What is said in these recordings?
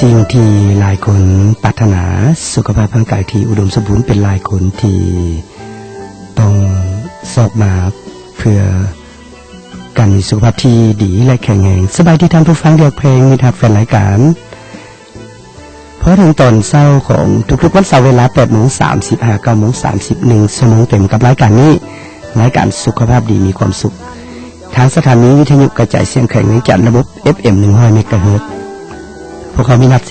สิ่งที่หลายคนปรารถนาสุขภาพร่างกายที่อุดมสมบูรณ์เป็นหลายคนที่ต้องสอบมาเพื่อการมีสุขภาพที่ดีและแข็งแรงสบายที่ท่านผู้ฟังเลือกเพลงมีทักแฟนรายการเพราะถึงตอนเช้าของทุกๆวันเสาร์เวลา 8:35 9:31 ชั่วโมงเต็มกับรายการนี้รายการสุขภาพดีมีความสุขทางสถานีวิทยุกระจายเสียงแข็งแรงจากระบบ FM 100 เมกะเฮิรตซ์พวกเขามีนัด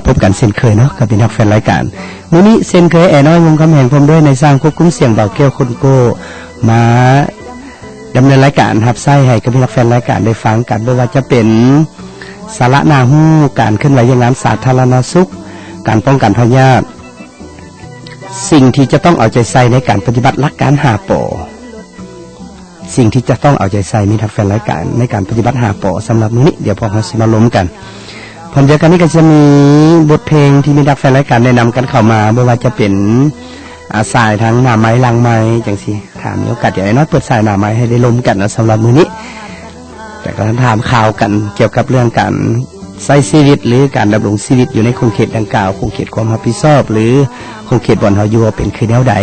พบกันเช่นเคยเนาะกับเป็นนักแฟนรายการมื้อนี้เช่นเคยแอน้อยวงคำแหงพร้อมด้วยในสร้างควบคุมเสียงเบาแก้วคนโก้มาดำเนินรายการรับใช้ให้กับพี่นักแฟนรายการได้ฟังกันไม่ว่าจะเป็นสาระน่าฮู้การเคลื่อนไหวอย่างงานสาธารณสุขการป้องกันพยาธิสิ่งที่จะต้องเอาใจใส่ในการปฏิบัติหลักการ5 ป.สิ่งที่จะต้องเอาใจใส่มีทักแฟนรายการในการปฏิบัติ5 ป.สำหรับมื้อนี้เดี๋ยวพอเราสิมาล้มกันพร้อมเดียวกันนี้ก็จะมีบทเพลงที่มีทักแฟนรายการแนะนำกันเข้ามาไม่ว่าจะเป็นสายทั้งหน้าไม้ลังไม้จังสิถามมีโอกาสเดี๋ยวไอ้น้อยเปิดสายหน้าไม้ให้ได้ล้มกันนะสำหรับมื้อนี้แต่ก็ถามข่าวกันเกี่ยวกับเรื่องการใช้ชีวิตหรือการดำรงชีวิตอยู่ในคงเขตดังกล่าวคงเขตความรับผิดชอบหรือคงเขตบ่อนเฮาอยู่เป็นคือแนวใด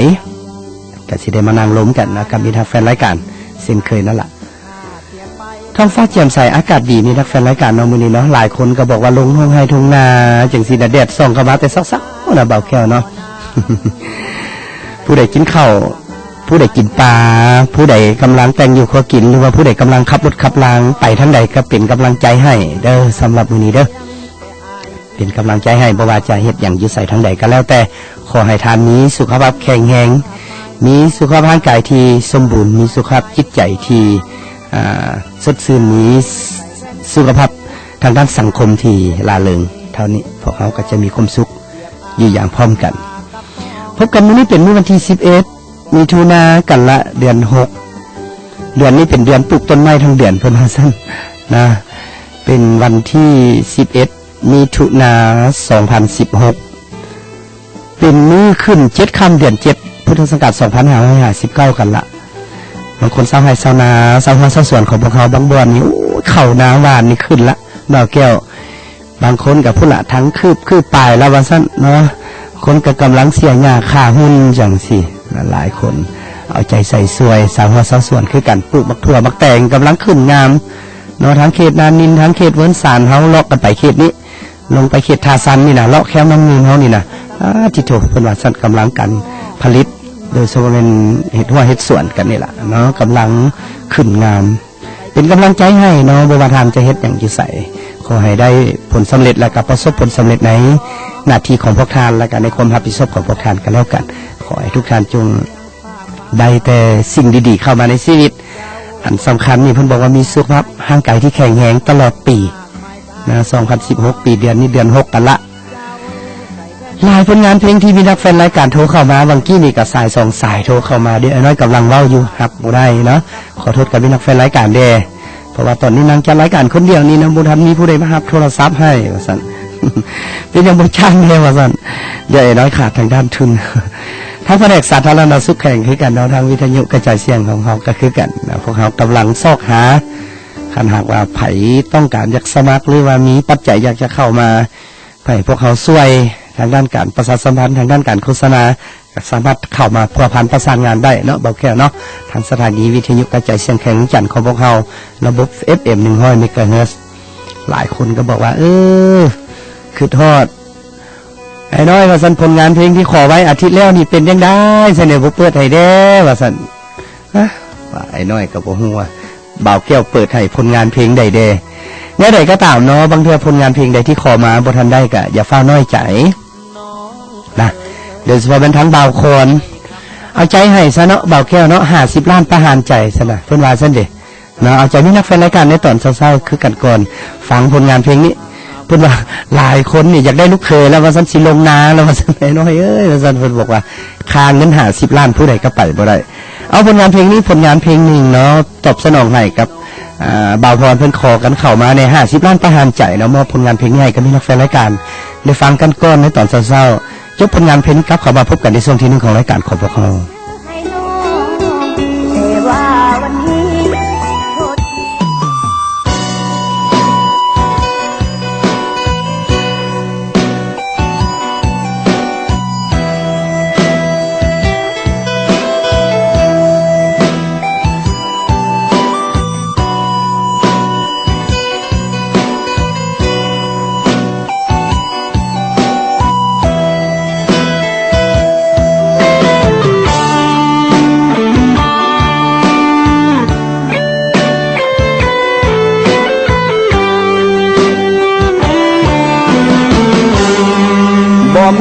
ก็สิได้มานั่งล้มกันนะกับมีทักแฟนรายการเช่นเคยนั่นแหละท้องฟ้าแจ่มใสอากาศดีมีนักแฟนรายการเนาะมื้อนี้เนาะหลายคนก็บอกว่าลงทุ่งไร่ทุ่งนาจังสิแดดส่องเข้ามาแต่ซักๆน่ะเบาแก้วเนาะ ผู้ใดกินข้าวผู้ใดกินปลาผู้ใดกำลังแต่งอยู่ขอกินหรือว่าผู้ใดกำลังขับรถขับรางไปทางใดก็เป็นกำลังใจให้เด้อสำหรับมื้อนี้เด้อเป็นกำลังใจให้บ่ว่าจะเฮ็ดหยังอยู่ไสทางใดก็แล้วแต่ขอให้ท่านมีสุขภาพแข็งแรงมีสุขภาพร่างกายที่สมบูรณ์มีสุขภาพจิตใจที่สดชื่นมีสุขภาพทางด้านสังคมที่ล่าเริงเท่านี้พวกเขาก็จะมีความสุขอยู่อย่างพร้อมกันพบกันมื้อนี้เป็นมื้อวันที่11มิถุนายนกันละเดือน6เดือนนี้เป็นเดือนปลูกต้นไม้ทั้งเดือนเพิ่นว่าซั่นนะเป็นวันที่11มิถุนายน2016เป็นมื้อขึ้น7ค่ำเดือน7พุทธศักราช2559กันละบางคนชาวไร่ชาวนาชาวไร่ชาวสวนของพวกเขาบางบ่อนนี่เข้านาหวานนี่ขึ้นละบ่าวแก้วบางคนกับผู้ละทั้งคืบปลายแล้วว่าซั่นเนาะคนก็กำลังเสียหญ้าค่าหุ้นจังซี่หลายคนเอาใจใส่สวยชาวไร่ชาวสวนคือกันปลูกบักถั่วบักแตงกำลังขึ้นงามเนาะทั้งเขตนานินทั้งเขตเวิ้นสารเฮาเลาะกันไปเขตนี้ลงไปเขตทาซันนี่น่ะเลาะแคมน้ำเงินเฮานี่น่ะที่โถเพิ่นว่าซั่นกำลังกันผลิตโดยเฉพาะเป็นเห็ดหัวเห็ดสวนกันนี่แหละเนาะกำลังขึ้นงามเป็นกำลังใจให้เนาะบ่ว่าทางจะเฮ็ดอย่างที่ใส่ขอให้ได้ผลสำเร็จและก็ประสบผลสำเร็จในหน้าที่ของพวกท่านและก็ในความรับผิดชอบของพวกท่านกันแล้วกันขอให้ทุกท่านจงได้แต่สิ่งดีๆเข้ามาในชีวิตอันสำคัญนี่เพิ่นบอกว่ามีสุขภาพร่างกายที่แข็งแรงตลอดปีนะ2016ปีเดือนนี้เดือน6กันละหลายผลงานเพลงที่มีนักแฟนรายการโทรเข้ามาบางกี้นี่ก็สาย2 สายโทรเข้ามาเดี๋ยวน้อยกำลังเว้าอยู่ครับบ่ได้เนาะขอโทษกับมีนักแฟนรายการเด้เพราะว่าตอนนี้นางจัดรายการคนเดียวนี่นะบ่ทันมีผู้ใดมารับโทรศัพท์ให้ว่าซั่น เป็นยังบ่จ้างแน่ว่าซั่นเดี๋ยวน้อยขาดทางด้านทุน ทางแผนกสาธารณสุขแข่งคือกันเนาะทางวิทยุกระจายเสียงของเฮาก็คือกันนะพวกเฮากำลังซอกหาคันหากว่าไผต้องการอยากสมัครหรือว่ามีปัจจัยอยากจะเข้ามาให้พวกเขาช่วยทางด้านการประชาสัมพันธ์ทางด้านการโฆษณาสามารถเข้ามาพัวพันประสานงานได้เนาะเบาแก้วเนาะทางสถานีวิทยุกระจายเสียงแข็งจันทร์ของพวกเราระบบ FM 100 เมกะเฮิรตซ์หลายคนก็บอกว่าคือทอดไอ้น้อยว่าซั่นผลงานเพลงที่ขอไว้อาทิตย์แล้วนี่เป็นจังได๋ซั่นเนี่ยบ่เปิดให้แด้ว่าซั่นว่าไอ้น้อยก็บ่ฮู้ว่าเบาแก้วเปิดให้ผลงานเพลงใดแด้แน่ใดก็ตามเนาะบางเทื่อผลงานเพลงใดที่ขอมาบ่ทันได้ก็อย่าฟ้าน้อยใจนะโดยเฉพาะเป็นทั้งบ่าวโคนเอาใจให้ซะเนาะบ่าวแก้วเนาะ50 ล้านประหารใจซะนะเพิ่นว่าซั่นเด้เนาะเอาใจมีนักแฟนรายการในตอนเช้าๆคือกันก่อนฟังผลงานเพลงนี้เพิ่นว่าหลายคนนี่อยากได้ลูกเคยแล้วว่าซั่นสิลงนาแล้วว่าซั่นน้อยว่าซั่นเพิ่นบอกว่าค่าเงิน50 ล้านผู้ใดก็ไปบ่ได้เอาผลงานเพลงนี้ผลงานเพลงนึงเนาะตอบสนองให้กับบ่าวพรเพิ่นขอกันเข้ามาใน50 ล้านประหารใจเนาะมอบผลงานเพลงให้กับมีนักแฟนรายการได้ฟังกันก่อนในตอนเช้าๆจบผลงานเพลงกลับเข้ามาพบกันในช่วงที่1ของรายการของพวกเรา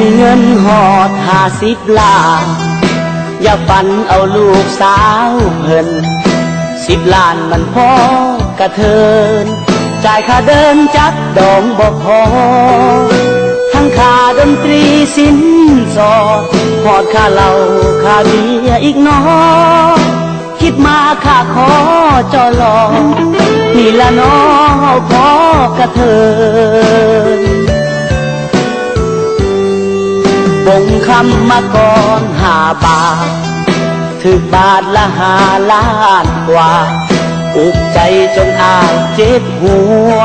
มีเงินหอด50 ล้านอย่าฝันเอาลูกสาวเพิ่น10 ล้านมันพอกระเทินจ่ายค่าเดินจักดองบ่พอทั้งค่าดนตรีสินสอดหอดค่าเหล้าค่าเบียร์อีกน้อคิดมาค่าขอจอลอนี่ละน้อพอกระเทินบ่งคำมาก่อน5 บาทถึกบาทละ5 ล้านกว่าอุกใจจนอายเจ็บหัว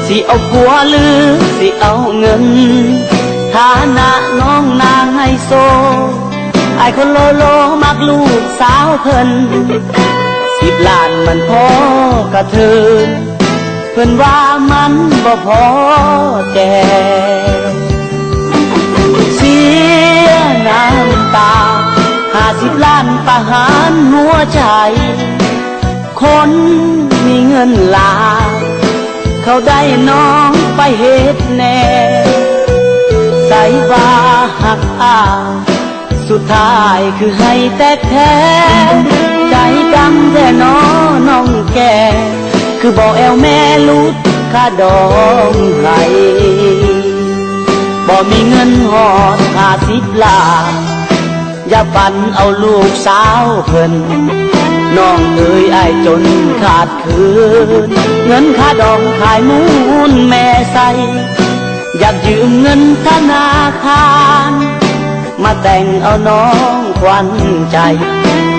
สิเอาผัวหรือสิเอาเงินฐานะน้องนางไฮโซไอ้คนโลมักลูกสาวเพิ่น10 ล้านมันพอกระเทินเพิ่นว่ามันบ่พอแก่เสียน้ำตา50 ล้านประหารหัวใจคนมีเงินหลายเขาได้น้องไปเฮ็ดแน่ใส่ว่าหักอ้ายสุดท้ายคือให้แตกแท้ใจดำแต่น้องแก่คือบอกแอวแม่ลุดค่าดองให้บ่มีเงินหอด50 ล้านอย่าฝันเอาลูกสาวเพิ่นน้องเอ๋ยอ้ายจนขาดคืนเงินค่าดองขายมูลแม่ใสอยากยืมเงินธนาคารมาแต่งเอาน้องขวัญใจ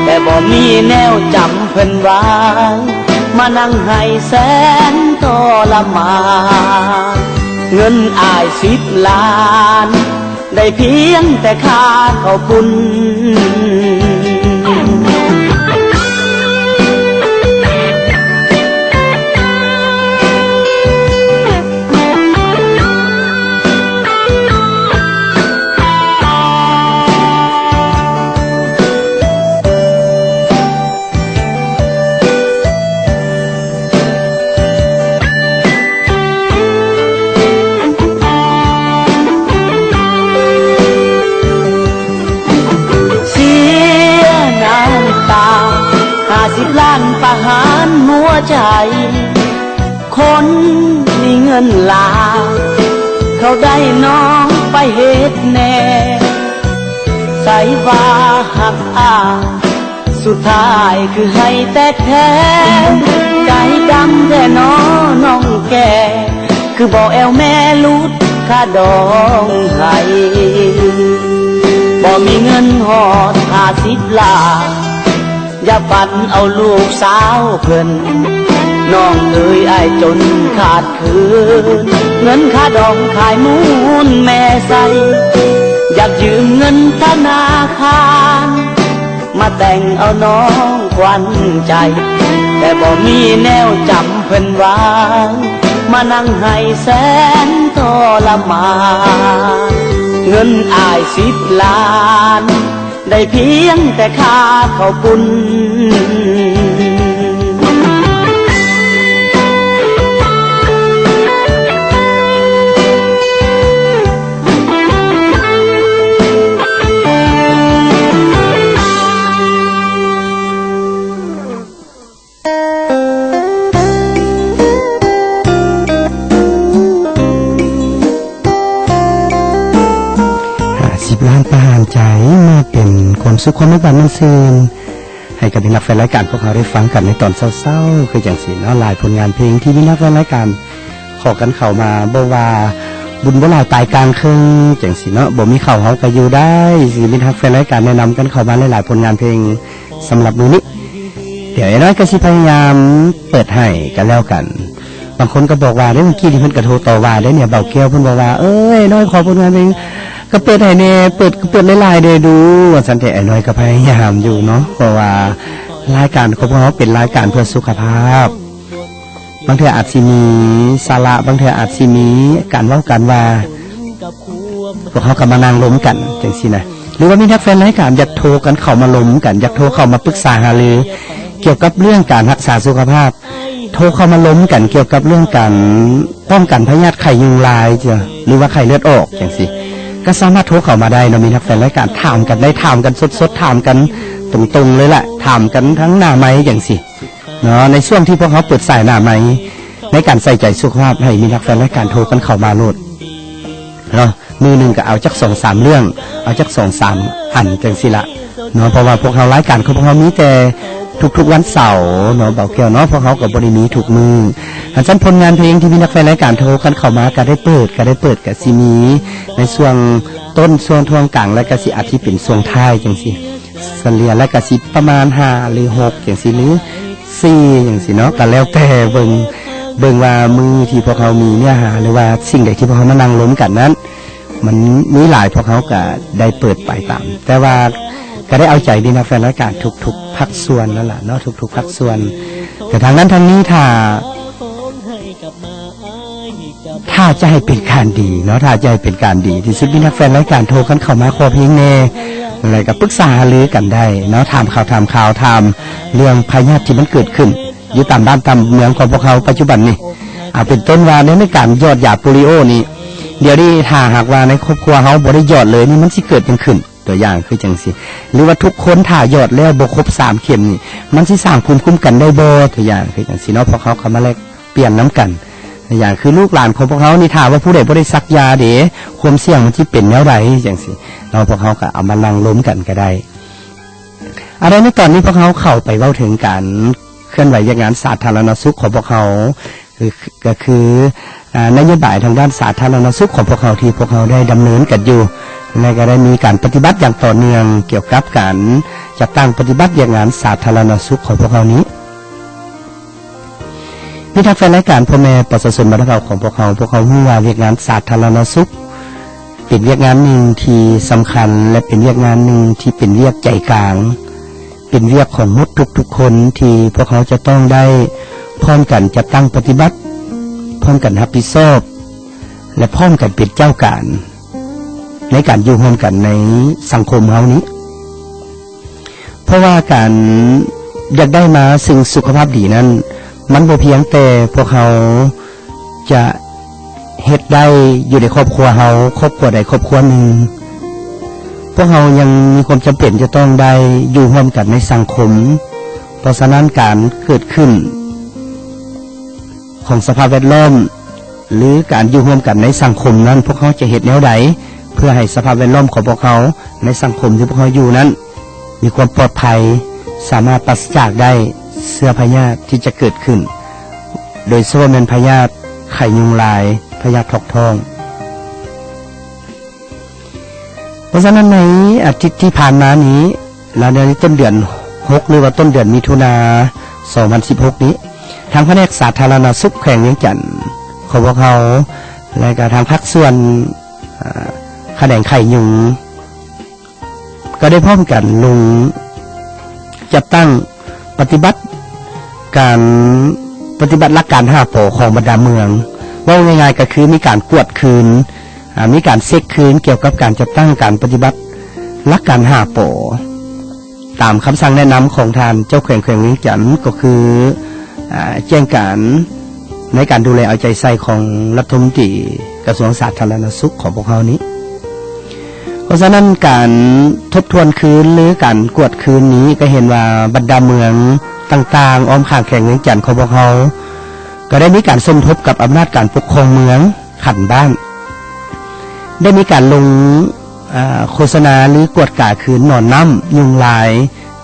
แต่บ่มีแนวจำเพิ่นไว้มานั่งให้แสนทรมานเงินอ้าย10 ล้านได้เพียงแต่ค่าข้าวปุ้น50 ล้านประหารหัวใจคนมีเงินหลายเขาได้น้องไปเฮ็ดแน่ใส่ว่าหักอ้ายสุดท้ายคือให้แตกแท้ใจดำแต่น้องแก่คือบอกแอวแม่ลุดค่าดองให้บ่มีเงินหอด50 ล้านอย่าฝันเอาลูกสาวเพิ่นน้องเอ๋ยอ้ายจนขาดคืนเงินค่าดองขายมูลแม่ใสอยากยืมเงินธนาคารมาแต่งเอาน้องขวัญใจแต่บ่มีแนวจำเพิ่นไว้มานั่งให้แสนทรมานเงินอ้าย10 ล้านได้เพียงแต่ค่าข้าวปุ้น ล้านประหารใจมาเป็นความสุขความไม่บานมันซื่นให้กับนักแฟนรายการพวกเราได้ฟังกันในตอนเศร้าๆคืออย่างสีเนาะหลายผลงานเพลงที่มีนักแฟนรายการขอกันเข้ามาบ่ว่าบุญบ่หลายตายกลางครึ่งอย่างสีเนาะบ่มีเข้าเฮาก็อยู่ได้สิมีนักแฟนรายการแนะนำกันเข้ามาหลายๆผลงานเพลงสำหรับมื้อนี้เดี๋ยวไอ้น้อยก็สิพยายามเปิดให้กันแล้วกันบางคนก็บอกว่าเมื่อกี้ที่เพิ่นกระโทรต่อว่าได้เนี่ยเบาเกี้ยวเพิ่นบอกว่าเอ้ยน้อยขอผลงานเพลงก็เปิดให้เนี่ยเปิดหลายๆเด้ดูว่าสันติไอ้น้อยก็พยายามอยู่เนาะเพราะว่ารายการของพวกเราเป็นรายการเพื่อสุขภาพบางเทื่ออาจสิมีสาระบางเทื่ออาจสิมีการเว้ากันว่าพวกเขาก็มานั่งล้มกันจังซี่นะหรือว่ามีนักแฟนรายการอยากโทรกันเข้ามาล้มกันอยากโทรเข้ามาปรึกษาหารือเกี่ยวกับเรื่องการรักษาสุขภาพโทรเข้ามาล้มกันเกี่ยวกับเรื่องการป้องกันพยาธิไข้ยุงลายจ้ะหรือว่าไข้เลือดออกจังซี่ ก็สามารถโทรเข้ามาได้เรามีนักแฟนรายการถามกันได้ถามกันสดๆถามกันตรงๆเลยแหละถามกันทั้งหน้าไม้อย่างสิเนาะในช่วงที่พวกเขาเปิดสายหน้าไม้ในการใส่ใจสุขภาพให้มีนักแฟนรายการโทรกันเข้ามาโลดเนาะมือหนึ่งก็เอาจัก2-3เรื่องเอาจัก2-3อันจังสิละเนาะเพราะว่าพวกเขารายการของพวกเขามีแต่ทุกๆวันเสาร์เนาะเบาแก้วเนาะพวกเขากับบริมีถูกมืออันนั้นผลงานเพลงที่มีนักแฟนรายการโทรกันเข้ามาก็ได้เปิดกับซีมีในช่วงต้นช่วงทวงกลางและก็สิอาจที่เป็นช่วงท้ายจังสิเฉลี่ยและก็สิประมาณ5หรือ6จังสิหรือ4จังสิเนาะก็แล้วแต่เบิ่งว่ามือที่พวกเขามีเนื้อหาหรือว่าสิ่งใดที่พวกเขามานั่งล้มกันนั้นมันมีหลายพวกเขาก็ได้เปิดไปตามแต่ว่าก็ได้เอาใจดีนะแฟนรายการทุกภาคส่วนนั่นแหละเนาะทุกภาคส่วนแต่ทางนั้นทางนี้ถ้าจะให้เป็นการดีเนาะถ้าจะให้เป็นการดีที่สุดมีนักแฟนรายการโทรกันเข้ามาขอเพลงแน่อะไรก็ปรึกษาหรือกันได้เนาะถามข่าวเรื่องพยาธิที่มันเกิดขึ้นอยู่ตามบ้านตามเมืองของพวกเขาปัจจุบันนี่เป็นต้นว่าในการยอดยาโปลิโอนี่เดี๋ยวนี้ถ้าหากว่าในครอบครัวเขาบ่ได้ยอดเลยนี่มันสิเกิดยังขึ้นตัวอย่างคือจังสิหรือว่าทุกคนถ้ายอดแล้วบ่ครบ3เข็มนี่มันสิสร้างภูมิคุ้มกันได้บ่ตัวอย่างคือจังสิเนาะพวกเขามาแลกเปลี่ยนน้ำกันตัวอย่างคือลูกหลานของพวกเขานี่ถ้าว่าผู้ใดบ่ได้ซักยาเด้ความเสี่ยงมันสิเป็นแนวใดจังสิเนาะพวกเขาก็เอามานั่งล้มกันก็ได้อะไรในตอนนี้พวกเขาเข้าไปเว้าถึงการเคลื่อนไหวงานสาธารณสุขของพวกเขาก็คือนโยบายทางด้านสาธารณสุขของพวกเขาที่พวกเขาได้ดำเนินกันอยู่และก็ได้มีการปฏิบัติอย่างต่อเนื่องเกี่ยวกับการจัดตั้งปฏิบัติงานสาธารณสุขของพวกเขานี้มีทางแฟนรายการพ่อแม่ประชาชนบ้านเราของพวกเขารู้ว่าเวียกงานสาธารณสุขเป็นเวียกงานหนึ่งที่สำคัญและเป็นเวียกงานหนึ่งที่เป็นเวียกใจกลางเป็นเวียกของมนุษย์ทุกๆคนที่พวกเขาจะต้องได้พร้อมกันจัดตั้งปฏิบัติพร้อมกันรับผิดชอบและพร้อมกันเป็นเจ้าการในการอยู่ร่วมกันในสังคมเฮานี้เพราะว่าการอยากได้มาซึ่งสุขภาพดีนั้นมันบ่เพียงแต่พวกเขาจะเฮ็ดได้อยู่ในครอบครัวเฮาครอบครัวใดครอบครัวหนึ่งพวกเรายังมีความจำเป็นจะต้องได้อยู่ร่วมกันในสังคมเพราะฉะนั้นการเกิดขึ้นของสภาพแวดล้อมหรือการอยู่ร่วมกันในสังคมนั้นพวกเขาจะเฮ็ดแนวใดเพื่อให้สภาพแวดล้อมของพวกเขาในสังคมที่พวกเขาอยู่นั้นมีความปลอดภัยสามารถปราศจากได้เชื้อพยาธิที่จะเกิดขึ้นโดยเฉพาะเป็นพยาธิไข้ยุงลายพยาธิท้องท้องเพราะฉะนั้นในอาทิตย์ที่ผ่านมานี้เราในต้นเดือน6หรือว่าต้นเดือนมิถุนายน2016นี้ทางแผนกสาธารณสุขแขวงเวียงจันทน์ของพวกเขาและก็ทางภาคส่วนแขนงไข้ยุงก็ได้พร้อมกันลงจัดตั้งปฏิบัติหลักการ5 ป.ของบรรดาเมืองว่าง่ายๆก็คือมีการกวดคืนมีการเช็คคืนเกี่ยวกับการจัดตั้งการปฏิบัติหลักการ5 ป.ตามคำสั่งแนะนำของท่านเจ้าแขวงเวียงจันทน์ก็คือแจ้งการในการดูแลเอาใจใส่ของรัฐมนตรีกระทรวงสาธารณสุขของพวกเขานี้เพราะฉะนั้นการทบทวนคืนหรือการกวดคืนนี้ก็เห็นว่าบรรดาเมืองต่างๆอ้อมข้างแขวงเวียงจันทน์ของพวกเขาก็ได้มีการสมทบกับอำนาจการปกครองเมืองขันบ้านได้มีการลงโฆษณาหรือกวดกาคืนหนอนน้ำยุงลาย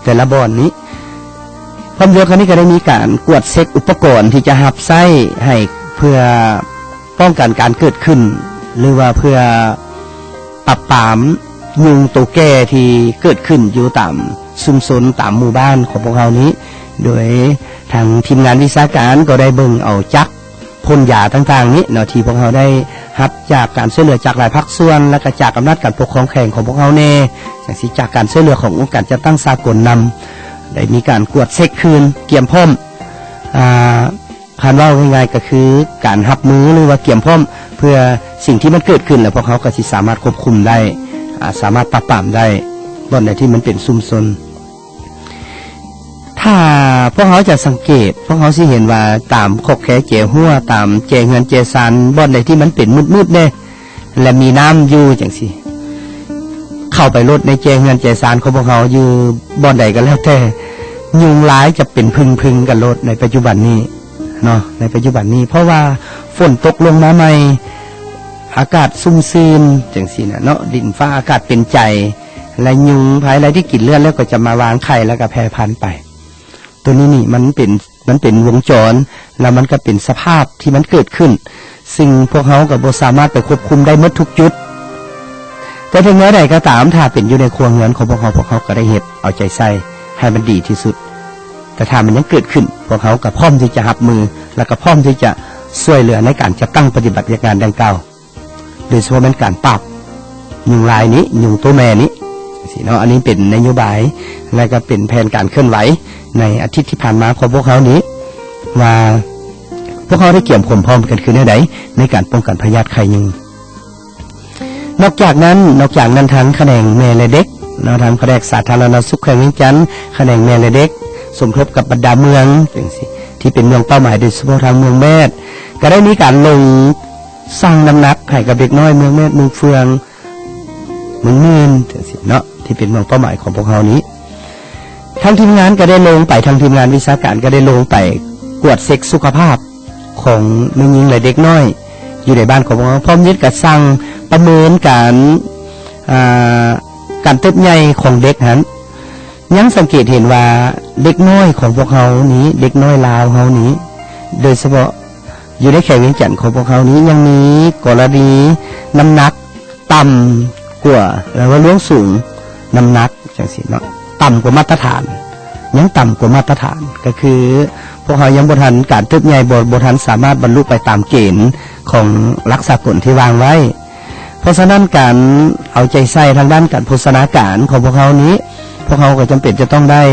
แต่ละบ่อนนี้พร้อมเดียวกันนี้ก็ได้มีการกวดเช็คอุปกรณ์ที่จะหับไส้ให้เพื่อป้องกันการเกิดขึ้นหรือว่าเพื่อปราบปรามยุงตัวแก่ที่เกิดขึ้นอยู่ตามชุมชนตามหมู่บ้านของพวกเรานี้โดยทางทีมงานวิชาการก็ได้เบิ่งเอาจักพ่นยาต่างๆนี้เนาะที่พวกเราได้รับจากการช่วยเหลือจากหลายภาคส่วนและก็จากอำนาจการปกครองแข่งของพวกเราแน่จากการช่วยเหลือขององค์การจัดตั้งสากลนำได้มีการกวดเช็คคืนเกี่ยมพร้อมผ่านว่าง่ายๆก็คือการหับมือหรือว่าเกี่ยมพร้อมเพื่อสิ่งที่มันเกิดขึ้นแล้วพวกเขาก็สิสามารถควบคุมได้สามารถปราบปรามได้บ่อนใดที่มันเป็นซุ่มซนถ้าพวกเขาจะสังเกตพวกเขาสิเห็นว่าตามขกแขเจหัวตามเจเงินเจซานบ่อนใดที่มันเป็นมืดๆเด้และมีน้ำอยู่จังซี่ เข้าไปรถในแจงเงินแจซานของพวกเขาอยู่บ่อนใดก็แล้วแต่ยุงหลายจะเป็นพึงกันรถในปัจจุบันนี้เนาะในปัจจุบันนี้เพราะว่าฝนตกลงมาใหม่อากาศซุ่มซ่ามจังซี่น่ะเนาะดินฟ้าอากาศเป็นใจและยุงภายไรที่กินเลือดแล้วก็จะมาวางไข่แล้วก็แพร่พันธุ์ไปตัวนี้นี่มันเป็นวงจรแล้วมันก็เป็นสภาพที่มันเกิดขึ้นซึ่งพวกเขาก็บ่สามารถไปควบคุมได้หมดทุกจุดแต่ถึงแม้ใดก็ตามถ้าเป็นอยู่ในครัวเรือนของพวกเขาก็ได้เฮ็ดเอาใจใส่ให้มันดีที่สุดแต่ถ้ามันยังเกิดขึ้นพวกเขาก็พร้อมที่จะรับมือแล้วก็พร้อมที่จะช่วยเหลือในการจะตั้งปฏิบัติการดังกล่าวโดยเฉพาะเป็นการปราบยุงลายนี้ยุงตัวแม่นี้สิเนาะอันนี้เป็นนโยบายและก็เป็นแผนการเคลื่อนไหวในอาทิตย์ที่ผ่านมาของพวกเขานี้ว่าพวกเขาได้เกี่ยมพร้อมกันคือในการป้องกันพยาธิไข้ยุงนอกจากนั้นทั้งแขนงแม่และเด็กเราทำแขนงสาธารณสุขแขวงเวียงจันทร์แขนงแม่และเด็กสมทบกับบรรดาเมืองที่เป็นเมืองเป้าหมายโดยเฉพาะทางเมืองแม่ก็ได้มีการลงสร้างน้ำหนักให้กับเด็กน้อยเมืองแม่เมืองเฟืองเมืองนื่นเนาะที่เป็นเมืองเป้าหมายของพวกเขานี้ทางทีมงานก็ได้ลงไปทางทีมงานวิชาการก็ได้ลงไปกวดเช็คสุขภาพของแม่หญิงและเด็กน้อยอยู่ในบ้านของพวกเขาพร้อมยึดกับสั่งประเมินการเติบใหญ่ของเด็กนั้นยังสังเกตเห็นว่าเด็กน้อยของพวกเขานี้เด็กน้อยลาวเขานี้โดยเฉพาะอยู่ในแขวงเวียงจันทร์ของพวกเขานี้ยังมีกรณีน้ำหนักต่ำกว่าแล้วว่าล่วงสูงน้ำหนักจังสิเนาะต่ำกว่ามาตรฐานยังต่ำกว่ามาตรฐานก็คือพวกเขายังบ่ทันการเติบใหญ่บ่ทันสามารถบรรลุไปตามเกณฑ์ของหลักสากลที่วางไว้เพราะฉะนั้นการเอาใจใส่ทางด้านการโภชนาการของพวกเขานี้พวกเขาก็จำเป็นจะต้องได้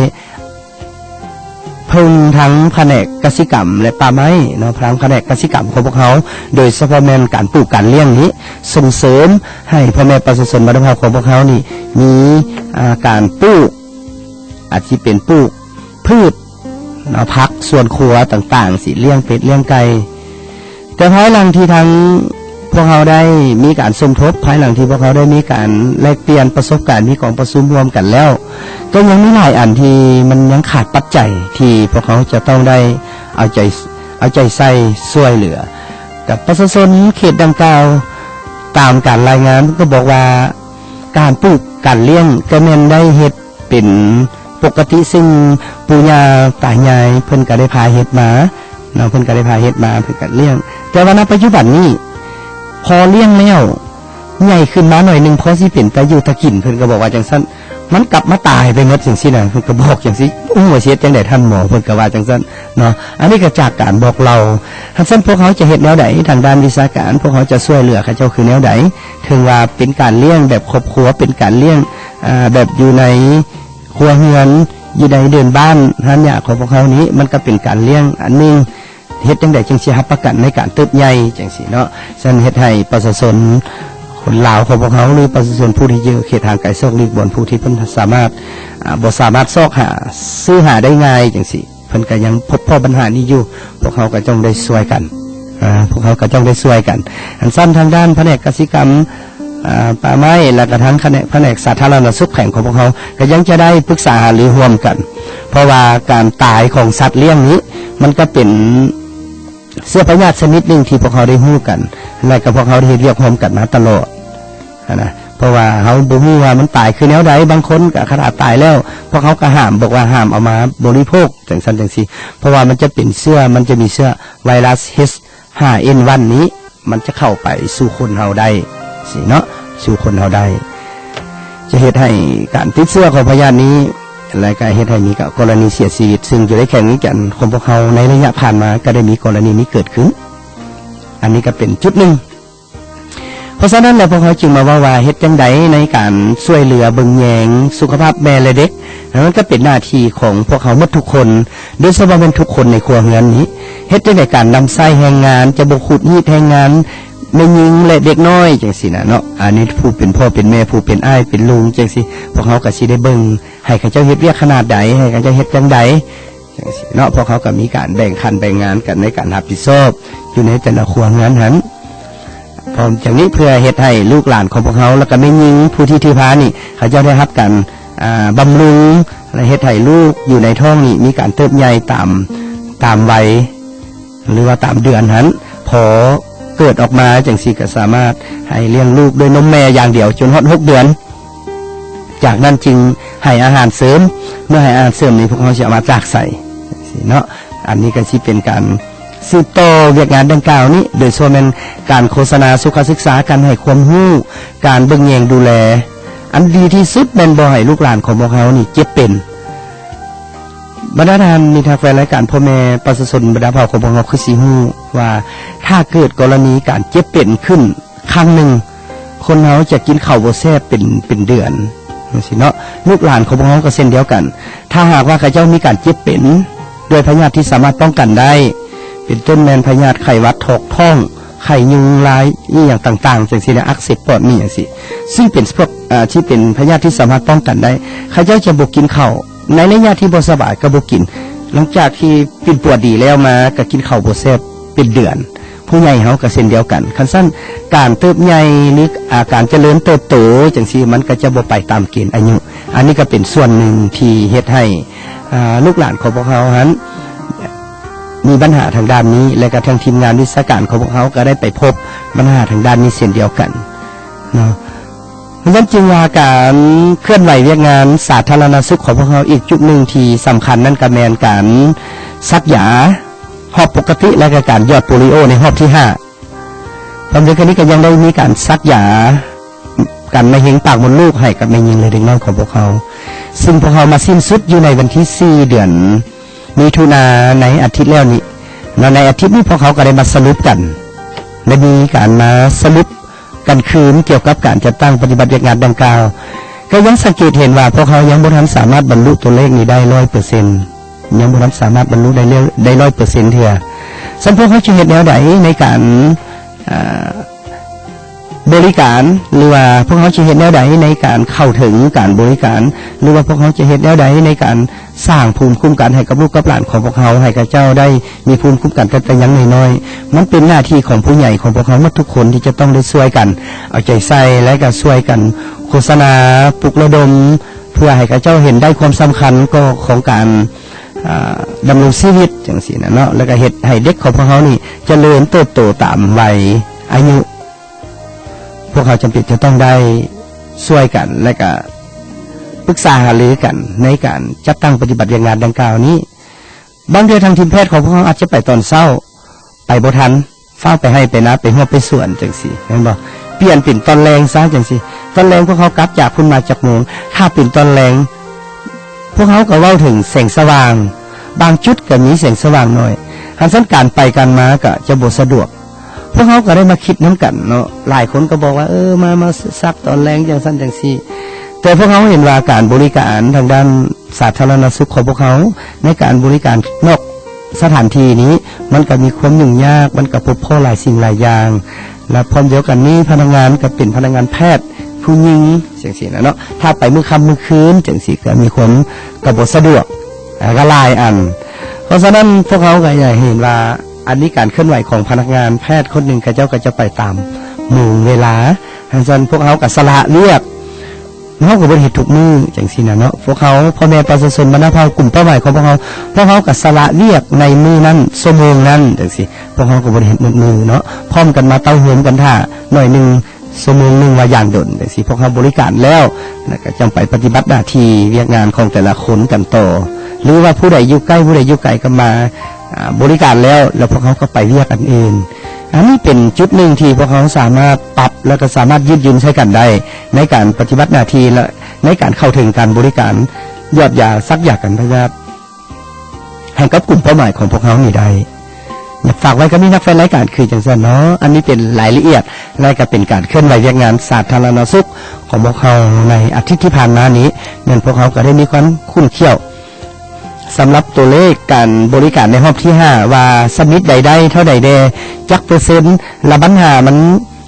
พึ่งทั้งแผนกกสิกรรมและป่าไม้เนาะทั้งแผนกกสิกรรมของพวกเขาโดยเฉพาะแม่นการปลูกการเลี้ยงนี้ส่งเสริมให้พ่อแม่ประชาชนบ้านเราของพวกเขานี่มีการปลูกอาจจะเป็นปลูกพืชเนาะผักส่วนครัวต่างๆสิเลี้ยงเป็ดเลี้ยงไก่แต่ภายหลังที่ทั้งพวกเขาได้มีการสมทบภายหลังที่พวกเขาได้มีการแลกเปลี่ยนประสบการณ์มีของประชุมรวมกันแล้วก็ยังมีหลายอันที่มันยังขาดปัจจัยที่พวกเขาจะต้องได้เอาใจใส่ช่วยเหลือกับประชาชนเขตดังกล่าวตามการรายงานก็บอกว่าการปลูกการเลี้ยงก็แม่นได้เฮ็ดเป็นปกติซึ่งปู่ย่าตายายเพิ่นก็ได้พาเฮ็ดมาเนาะเพิ่นก็ได้พาเฮ็ดมาเพิ่นก็เลี้ยงแต่ว่าณปัจจุบันนี้พอเลี้ยงแล้วใหญ่ขึ้นมาหน่อยนึงพอสิเป็นตาอยู่ตะกินเพิ่นก็บอกว่าจังซั่นมันกลับมาตายไปหมดจังซี่น่ะเพิ่นก็บอกจังซี่ว่าเสียจังได๋ท่านหมอเพิ่นก็ว่าจังซั่นเนาะอันนี้ก็จากการบอกเราถ้าซั่นพวกเขาจะเฮ็ดแนวใดทางด้านวิชาการพวกเขาจะช่วยเหลือเขาเจ้าคือแนวใดถึงว่าเป็นการเลี้ยงแบบครอบครัวเป็นการเลี้ยงแบบอยู่ในครัวเรือนอยู่ในเดินบ้านท่านเนี่ยของพวกเขานี้มันก็เป็นการเลี้ยงอันนึงเฮ็ดจังได๋จังสิรับประกันในการเติบใหญ่จังซี่เนาะฉะนั้นเฮ็ดให้ประชาชนคนลาวของพวกเขาหรือประชาชนผู้ที่อยู่เขตทางไกลซอกลีกบนผู้ที่เพิ่นสามารถบ่สามารถซอกหาซื้อหาได้ง่ายจังซี่เพิ่นก็ยังพบปัญหานี้อยู่พวกเขาก็ต้องได้ช่วยกันพวกเขาก็ต้องได้ช่วยกันอันซ้ำทางด้านแผนกกสิกรรมป่าไม้และกระทั่งแผนกสาธารณสุขแข่งของพวกเขาก็ยังจะได้ปรึกษาหรือร่วมกันเพราะว่าการตายของสัตว์เลี้ยงนี้มันก็เป็นเสื้อพยาธิชนิดหนึ่งที่พวกเขาได้ฮู้กันและก็พวกเขาได้เรียกร้องกันมาตลอดนะเพราะว่าเขาบ่ฮู้ว่ามันตายคือแนวใดบางคนก็ขนาดตายแล้วพวกเขาก็ห้ามบอกว่าห้ามเอามาบริโภคจังซั่นจังซี่เพราะว่ามันจะเป็นมันจะมีเชื้อไวรัส H5N1 นี้มันจะเข้าไปสู่คนเฮาได้สิเนาะสู่คนเฮาได้จะเฮ็ดให้การติดเชื้อของพยาธินี้และก็เฮ็ดให้มีกรณีเสียชีวิตซึ่งอยู่ในแข่งนี้กันของพวกเขาในระยะผ่านมาก็ได้มีกรณีนี้เกิดขึ้นอันนี้ก็เป็นจุดหนึ่งเพราะฉะนั้นแล้วพวกเขาจึงมาว่าเฮ็ดจังไดในการช่วยเหลือเบิ่งแยงสุขภาพแม่และเด็กนั้นก็เป็นหน้าที่ของพวกเขาหมดทุกคนโดยเฉพาะเป็นทุกคนในครัวเรือนนี้เฮ็ดในการนำไส้แรงงานจะบ่ขุดฮีดแรงงานแม่หญิงและเด็กน้อยจังซี่น่ะเนาะอันนี้ผู้เป็นพ่อเป็นแม่ผู้เป็นอ้ายเป็นลุงจังซี่พวกเขาก็สิได้เบิ่งให้เขาเจ้าเฮ็ดเวียกขนาดใดให้เขาเจ้าเฮ็ดจังใดจังซี่เนาะพวกเขาก็มีการแบ่งขั้นแบ่งงานกันในการรับผิดชอบอยู่ในแต่ละครัวเรือนหัน พร้อมจากนี้เพื่อเฮ็ดให้ลูกหลานของพวกเขาแล้วก็แม่หญิงผู้ที่ถือผ้านี่เขาจะได้รับการบำรุงและเฮ็ดให้ลูกอยู่ในท้องนี่มีการเติบใหญ่ตามวัยหรือว่าตามเดือนนั้นพอเกิดออกมาจังซี่ก็สามารถให้เลี้ยงลูกด้วยนมแม่อย่างเดียวจนฮอด6 เดือนจากนั้นจึงให้อาหารเสริมเมื่อให้อาหารเสริมนี้พวกเขาจะเอามาจากใส่เนาะอันนี้ก็สิเป็นการสืบต่อเวียกงานดังกล่าวนี้โดยส่วนเป็นการโฆษณาสุขศึกษาการให้ความรู้การเบิ่งแยงดูแลอันดีที่สุดเป็นบ่ให้ลูกหลานของพวกเขานี่เจ็บเป็นบรรดาท่านมีทางแฟนรายการพ่อแม่ประชาชนบรรดาเผ่าของพวกเขาคือสิฮู้ว่าถ้าเกิดกรณีการเจ็บเป็นขึ้นครั้งหนึ่งคนเขาจะกินข้าวบ่แซ่บเป็นเดือนสิเนาะลูกหลานของพวกเขาก็เช่นเดียวกันถ้าหากว่าเขาเจ้ามีการเจ็บเป็นโดยพยาธิที่สามารถป้องกันได้เป็นต้นแมนพยาธิไข้หวัดถกท้องไข้ยุงลายนี่อย่างต่างๆจังซี่นะอักเสบปอดนี่อย่างซี่ซึ่งเป็นพวกที่เป็นพยาธิที่สามารถป้องกันได้เขาเจ้าจะบ่กินข้าวในระยะที่บ่สบายก็บ่กินหลังจากที่ปิ่นปวดดีแล้วมาก็กินข้าวบ่แซ่บเป็นเดือนผู้ใหญ่เฮาก็เช่นเดียวกันคันซั่นการเติบใหญ่หรือการเจริญเติบโตจังซี่มันก็จะบ่ไปตามเกณฑ์อายุอันนี้ก็เป็นส่วนหนึ่งที่เฮ็ดให้ลูกหลานของพวกเขาหันมีปัญหาทางด้านนี้และก็ทางทีมงานวิชาการของพวกเขาก็ได้ไปพบปัญหาทางด้านนี้เช่นเดียวกันเนาะเพราะฉะนั้นจึงว่าการเคลื่อนไหวเวียกงานสาธารณสุขของพวกเขาอีกจุดหนึ่งที่สำคัญนั่นก็แม่นการซักยาหอบปกติและก็การยอดโปลิโอในหอบที่5พร้อมด้วยกันนี้ก็ยังได้มีการซักยากันไม่เห็นปากมดลูกให้กับแม่หญิงเลยเด็กน้อยของพวกเขาซึ่งพวกเขามาสิ้นสุดอยู่ในวันที่4 เดือนมิถุนายนในอาทิตย์แล้วนี้ในอาทิตย์นี้พวกเขาก็ได้มาสรุปกันและมีการมาสรุปกันคืนเกี่ยวกับการจัดตั้งปฏิบัติงานดังกล่าวก็ยังสังเกตเห็นว่าพวกเขายังบ่ทันสามารถบรรลุตัวเลขนี้ได้ 100% ยังบ่ทันสามารถบรรลุได้ 100% เท่าซึ่งพวกเขาจะเฮ็ดแนวใดในการบริการหรือว่าพวกเขาจะเฮ็ดแนวใดในการเข้าถึงการบริการหรือว่าพวกเขาจะเฮ็ดแนวใดในการสร้างภูมิคุ้มกันให้กับลูกกับหลานของพวกเขาให้กับเจ้าได้มีภูมิคุ้มกันแต่ยังน้อยๆมันเป็นหน้าที่ของผู้ใหญ่ของพวกเขาทุกคนที่จะต้องได้ช่วยกันเอาใจใส่และก็ช่วยกันโฆษณาปลุกระดมเพื่อให้กับเจ้าเห็นได้ความสำคัญก็ของการดำรงชีวิตจังซี่นะเนาะแล้วก็เฮ็ดให้เด็กของพวกเขานี่เจริญเติบโตตามวัยอายุพวกเขาจำเป็นจะต้องได้ช่วยกันและก็ปรึกษาหารือกันในการจัดตั้งปฏิบัติงานดังกล่าวนี้บางเดือนทางทีมแพทย์ของพวกเขาอาจจะไปตอนเช้าไปบ่ทันเฝ้าไปให้ไปนะไปหัวไปสวนจังซี่เห็นบ่เปลี่ยนเป็นตอนแรงซะจังซี่ตอนแรงพวกเขากลับจากคุณมาจากโมงถ้าเป็นตอนแรงพวกเขาก็เว้าถึงแสงสว่างบางจุดก็มีแสงสว่างหน่อยทางเส้นการไปกันมาก็จะบ่สะดวกพวกเขาก็ได้มาคิดน้ำกันเนาะหลายคนก็บอกว่ามาซักตอนแรงจังซั่นจังซี่แต่พวกเขาเห็นว่าการบริการทางด้านสาธารณสุขของพวกเขาในการบริการนอกสถานที่นี้มันก็มีความยุ่งยากมันก็พบข้อหลายสิ่งหลายอย่างและพร้อมเดียวกันนี้พนักงานก็เป็นพนักงานแพทย์ผู้หญิงจังซี่นะเนาะถ้าไปมื้อค่ำมื้อคืนจังซี่ก็มีความก็บ่สะดวกก็หลายอันเพราะฉะนั้นพวกเขาก็อยากเห็นว่าอันนี้การเคลื่อนไหวของพนักงานแพทย์คนหนึ่งกับเจ้าก็จะไปตามหมู่เวลาทางนั้นพวกเขาก็สละเรียกเขาก็บ่เฮ็ดทุกมื้อจังซี่นะเนาะพวกเขาพ่อแม่ประชาชนบรรดาเผ่ากลุ่มเป้าหมายของพวกเขาก็สละเรียกในมื้อนั้นชั่วโมงนั้นจังซี่พวกเขาก็บ่ได้เฮ็ดมื้อเนาะพร้อมกันมาเต้าโหมกันท่าหน่อยนึงชั่วโมงนึงว่าอย่างดนจังซี่พวกเขาบริการแล้วก็จำไปปฏิบัติหน้าที่เวียกงานของแต่ละคนกันต่อหรือว่าผู้ใดอยู่ใกล้ผู้ใดอยู่ไกลก็มาบริการแล้วพวกเขาก็ไปเรียกกันเองอันนี้เป็นจุดหนึ่งที่พวกเขาสามารถปรับแล้วก็สามารถยืดหยุ่นใช้กันได้ในการปฏิบัติหน้าที่และในการเข้าถึงการบริการยอดยาซักยากันพยาธิให้กับกลุ่มเป้าหมายของพวกเขานี่ได้อยากฝากไว้กับนักแฟนรายการคือจังซั่นเนาะอันนี้เป็นรายละเอียดและก็เป็นการเคลื่อนไหวเวียกงานสาธารณสุขของพวกเขาในอาทิตย์ที่ผ่านมานี้นั่นพวกเขาก็ได้มีความคุ้นเคี่ยวสำหรับตัวเลขการบริการในรอบที่5ว่าสมิธใดๆเท่าใดแดจักเปอร์เซ็นต์ละปัญหามัน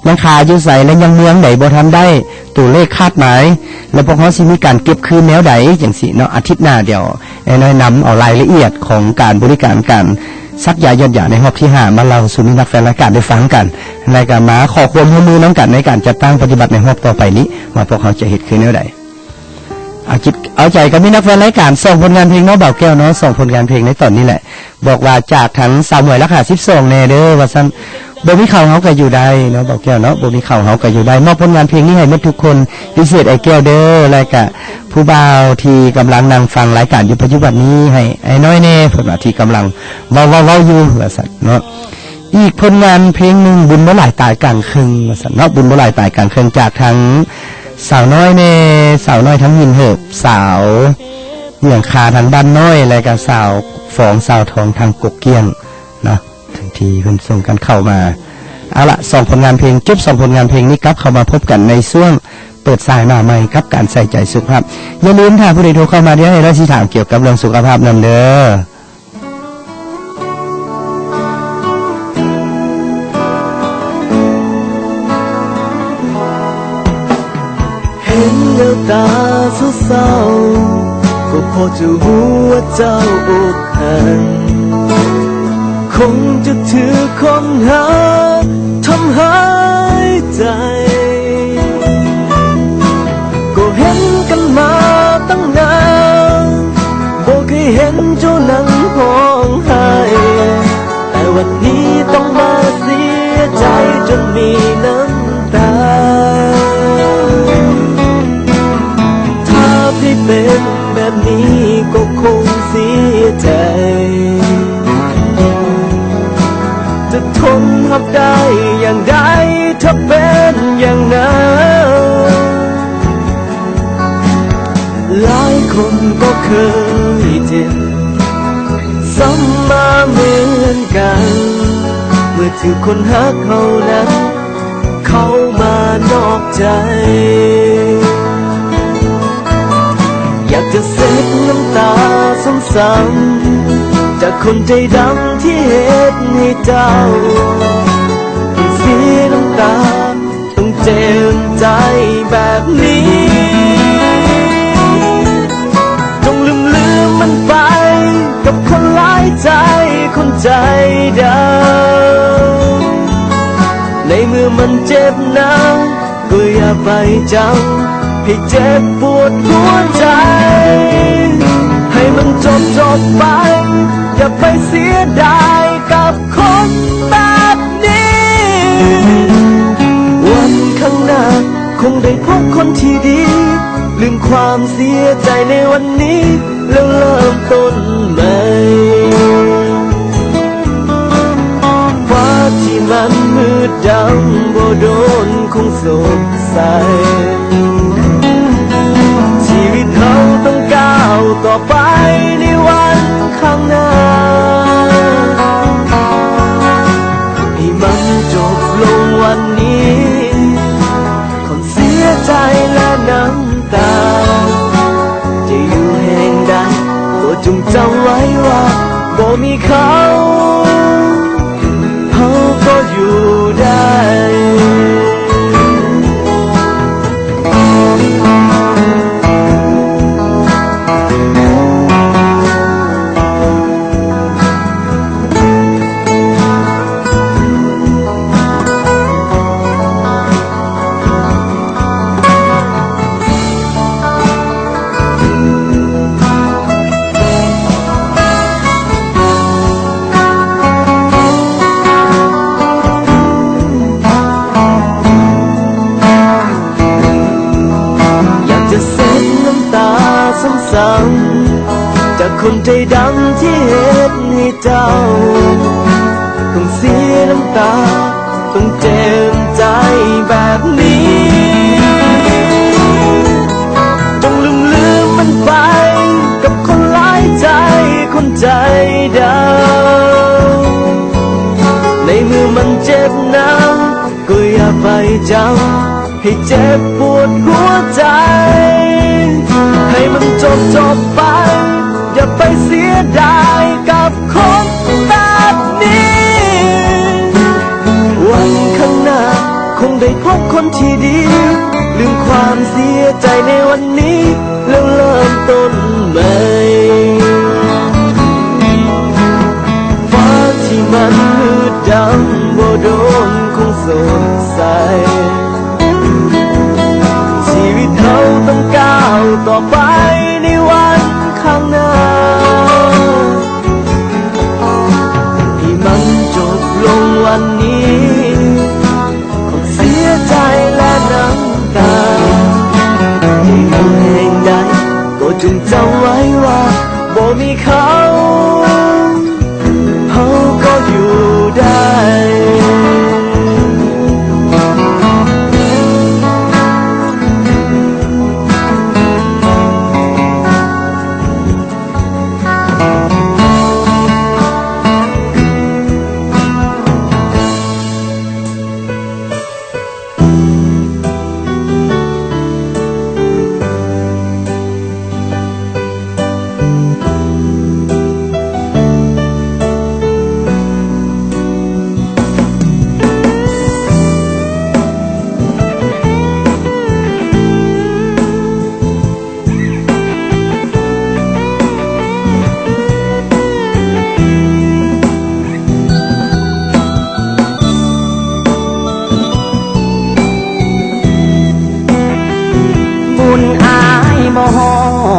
ยังคาอยู่ใส่และยังเมืองใดบ่ทันได้ตัวเลขคาดหมายแล้วพวกเขาสิมีการเก็บคืนแนวใดจังซี่เนาะอาทิตย์หน้าเดี๋ยวน้อยนำเอารายละเอียดของการบริการการ ซักยาย่อนยาในรอบที่5มาเล่าสู่มินักแฟนรายการได้ฟังกันและก็มาขอความร่วมมือน้ำกันในการจัดตั้งปฏิบัติในรอบต่อไปนี้ว่าพวกเขาจะเฮ็ดคือแนวใดเอาใจกับมินักแฟนรายการส่งผลงานเพลงน้องเบาแก้วเนาะส่งผลงานเพลงในตอนนี้แหละบอกว่าจากทั้งสาวหมวยราคา12แน่เด้อว่าซั่นบ่มีข่าวเฮาก็อยู่ได้เนาะเบาแก้วเนาะบ่มีข่าวเฮาก็อยู่ได้มอบผลงานเพลงนี้ให้หมดทุกคนพิเศษไอ้แก้วเด้อและก็ผู้บ่าวที่กำลังนั่งฟังรายการอยู่ปัจจุบันนี้ให้ไอ้น้อยแน่เพิ่นว่าที่กำลังเว้าอยู่ว่าซั่นเนาะอีกผลงานเพลงนึงบุญบ่หลายตายกลางคืนว่าซั่นเนาะบุญบ่หลายตายกลางคืนจากทั้งสาวน้อยแน่สาวน้อยทั้งหินเหิบสาวเมืองคาทางบ้านน้อยและก็สาวฟองสาวทองทางกกเกี้ยงเนาะทั้งที่เพิ่นส่งกันเข้ามาเอาละ2ผลงานเพลงจบ2ผลงานเพลงนี้กลับเข้ามาพบกันในช่วงเปิดสายหน้าใหม่กับการใส่ใจสุขภาพอย่าลืมถ้าผู้ใดโทรเข้ามาเดี๋ยวให้เราสิถามเกี่ยวกับเรื่องสุขภาพนำเด้อเห็นแววตาเศร้าๆก็พอจะรู้ว่าเจ้าอกหักคงจะถือคนหาทำหายใจก็เห็นกันมาตั้งนานบ่เคยเห็นเจ้านั่งร้องไห้แต่วันนี้ต้องมาเสียใจจนมีน้ำตาถ้าพี่เป็นแบบนี้ก็คงเสียใจจะทนรับได้อย่างใดถ้าเป็นอย่างนั้นหลายคนก็เคยเจ็บซ้ำมาเหมือนกันเมื่อถึงคนหักเขานั้นเขามานอกใจอยากจะเซ็ดน้ำตาซ้ำๆจากคนใจดำที่เหตุให้เจ้าเสียน้ำตาต้องเจ็บใจแบบนี้จงลืมมันไปกับคนหลายใจคนใจดำในเมื่อมันเจ็บนะก็อย่าไปจำให้เจ็บปวดหัวใจให้มันจบไปอย่าไปเสียดายกับคนแบบนี้วันข้างหน้าคงได้พบคนที่ดีลืมความเสียใจในวันนี้แล้วเริ่มต้นใหม่ฟ้าที่มันมืดดำบ่โดนคงสดใสชีวิตเราต้องก้าวต่อไปในวันข้างหน้าให้มันจบลงวันนี้คนเสียใจและน้ำตาจะอยู่แห่งใดก็จงจำไว้ว่าบ่มีเขาเขาก็อยู่ได้ จากคนใจดำที่เหตุให้เจ้าต้องเสียน้ำตาต้องเจ็บใจแบบนี้ต้องลืมมันไปกับคนหลายใจคนใจดำในเมื่อมันเจ็บนะก็อย่าไปจำให้เจ็บปวดหัวใจให้มันจบไปอย่าไปเสียดายกับคนแบบนี้วันข้างหน้าคงได้พบคนที่ดีลืมความเสียใจในวันนี้แล้วเริ่มต้นใหม่ฟ้า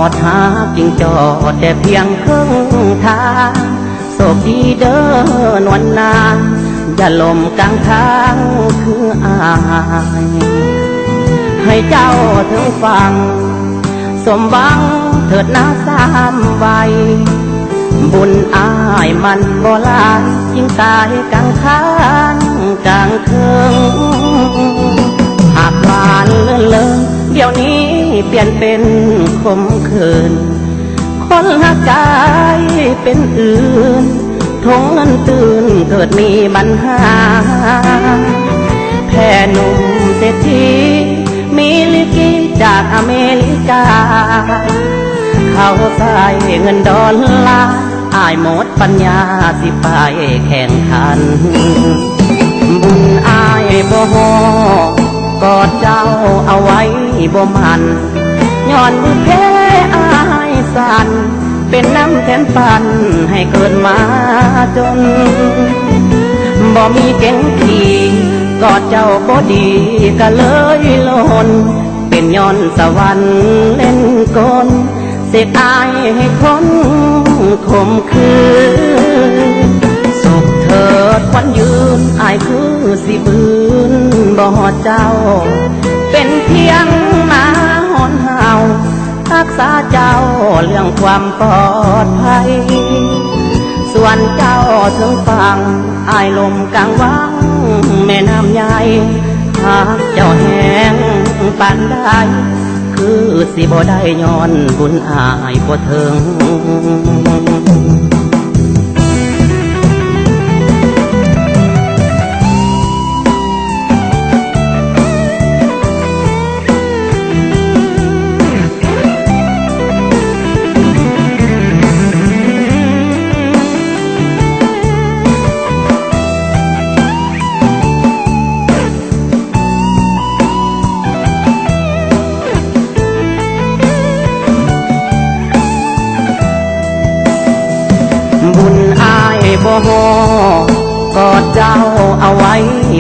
ดหาจิงจอดแต่เพียงครึ่งทางโศกดีเด้อนวลนางอย่าลมกลางทางคืออายให้เจ้าถึงฟังสมหวังเถิดนาสามใบบุญอายมันบ่ลายยิ่งตายกลางทางกลางเคืองหากหวานเลื่อนเลิงเดี๋ยวนี้เปลี่ยนเป็นคมคืนคนหักกายเป็นอื่นทงเงินตื่นเกิดมีปัญหาแพ่หนุ่มเศรษฐีมีลิกิจากอเมริกาเขาใส่เงินดอลลาร์อายหมดปัญญาสิไปแข่งขันบุญอายบ่ฮอกอดเจ้าเอาไว้บ่มันย้อนบุญแพ้อายสั่นเป็นน้ำแทนปันให้เกิดมาจนบ่มีเก่งขี่กอดเจ้าบ่ดีก็เลยหล่นเป็นย้อนสวรรค์เล่นกลเสกอายให้คนคมคืนสุขเถิดควันยืนอายคือสิบืนบ่เจ้าเป็นเพียงหมาหอนเห่ารักษาเจ้าเรื่องความปลอดภัยส่วนเจ้าถึงฟังอายลมกลางวังแม่น้ำใหญ่หากเจ้าแห้งปานได้คือสิบ่ได้ย้อนบุญอายบ่ถึงบุญอายบ่ฮอกอดเจ้าเอาไว้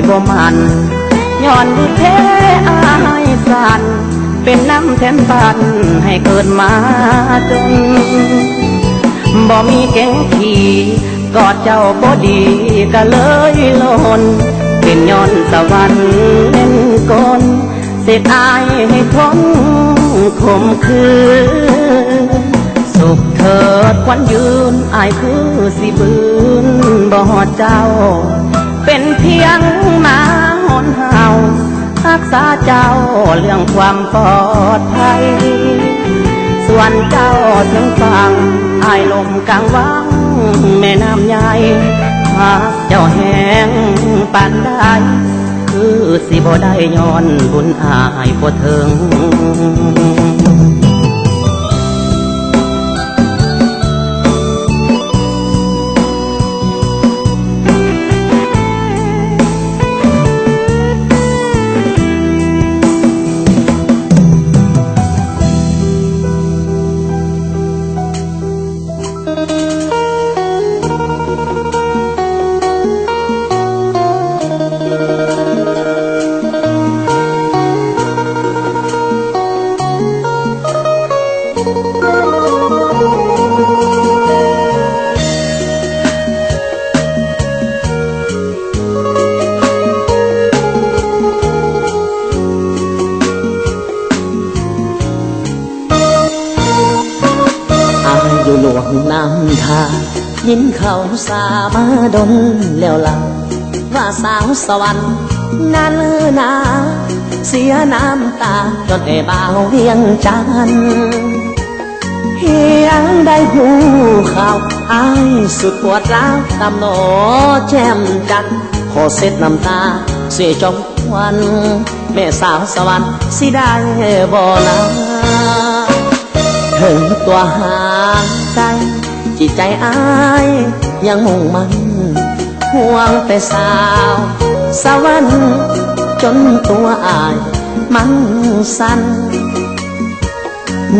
บ่มันย้อนบุญแพ้อายสั่นเป็นน้ำแทนปันให้เกิดมาจนบ่มีเก่งขี่กอดเจ้าบ่ดีก็เลยหล่นเป็นย้อนสวรรค์เล่นกลเสกอายให้ทนคมคืนสุขเถิดควันยืนอายคือสิบืนบ่เจ้าเป็นเพียงหมาหอนเห่ารักษาเจ้าเรื่องความปลอดภัยส่วนเจ้าถึงฟังอายลมกลางวังแม่น้ำใหญ่หากเจ้าแห้งปานได้คือสิบ่ได้ย้อนบุญอายบ่ถึงหลวงน้ำทายินเขาสามาดนแล้วล่ะว่าสาวสวรรค์นั้นนาเสียน้ำตาจนได้บ่าวเวียงจันทร์เพียงได้หูข่าวอายสุดปวดร้าวตามหนอแจ่มจันขอเสร็จน้ำตาเสียจมวันแม่สาวสวรรค์สิได้บ่นะถึงตัวหาใจจิตใจอายยังมุ่งมันห่วงแต่สาวสวรรค์จนตัวอายมันสั่น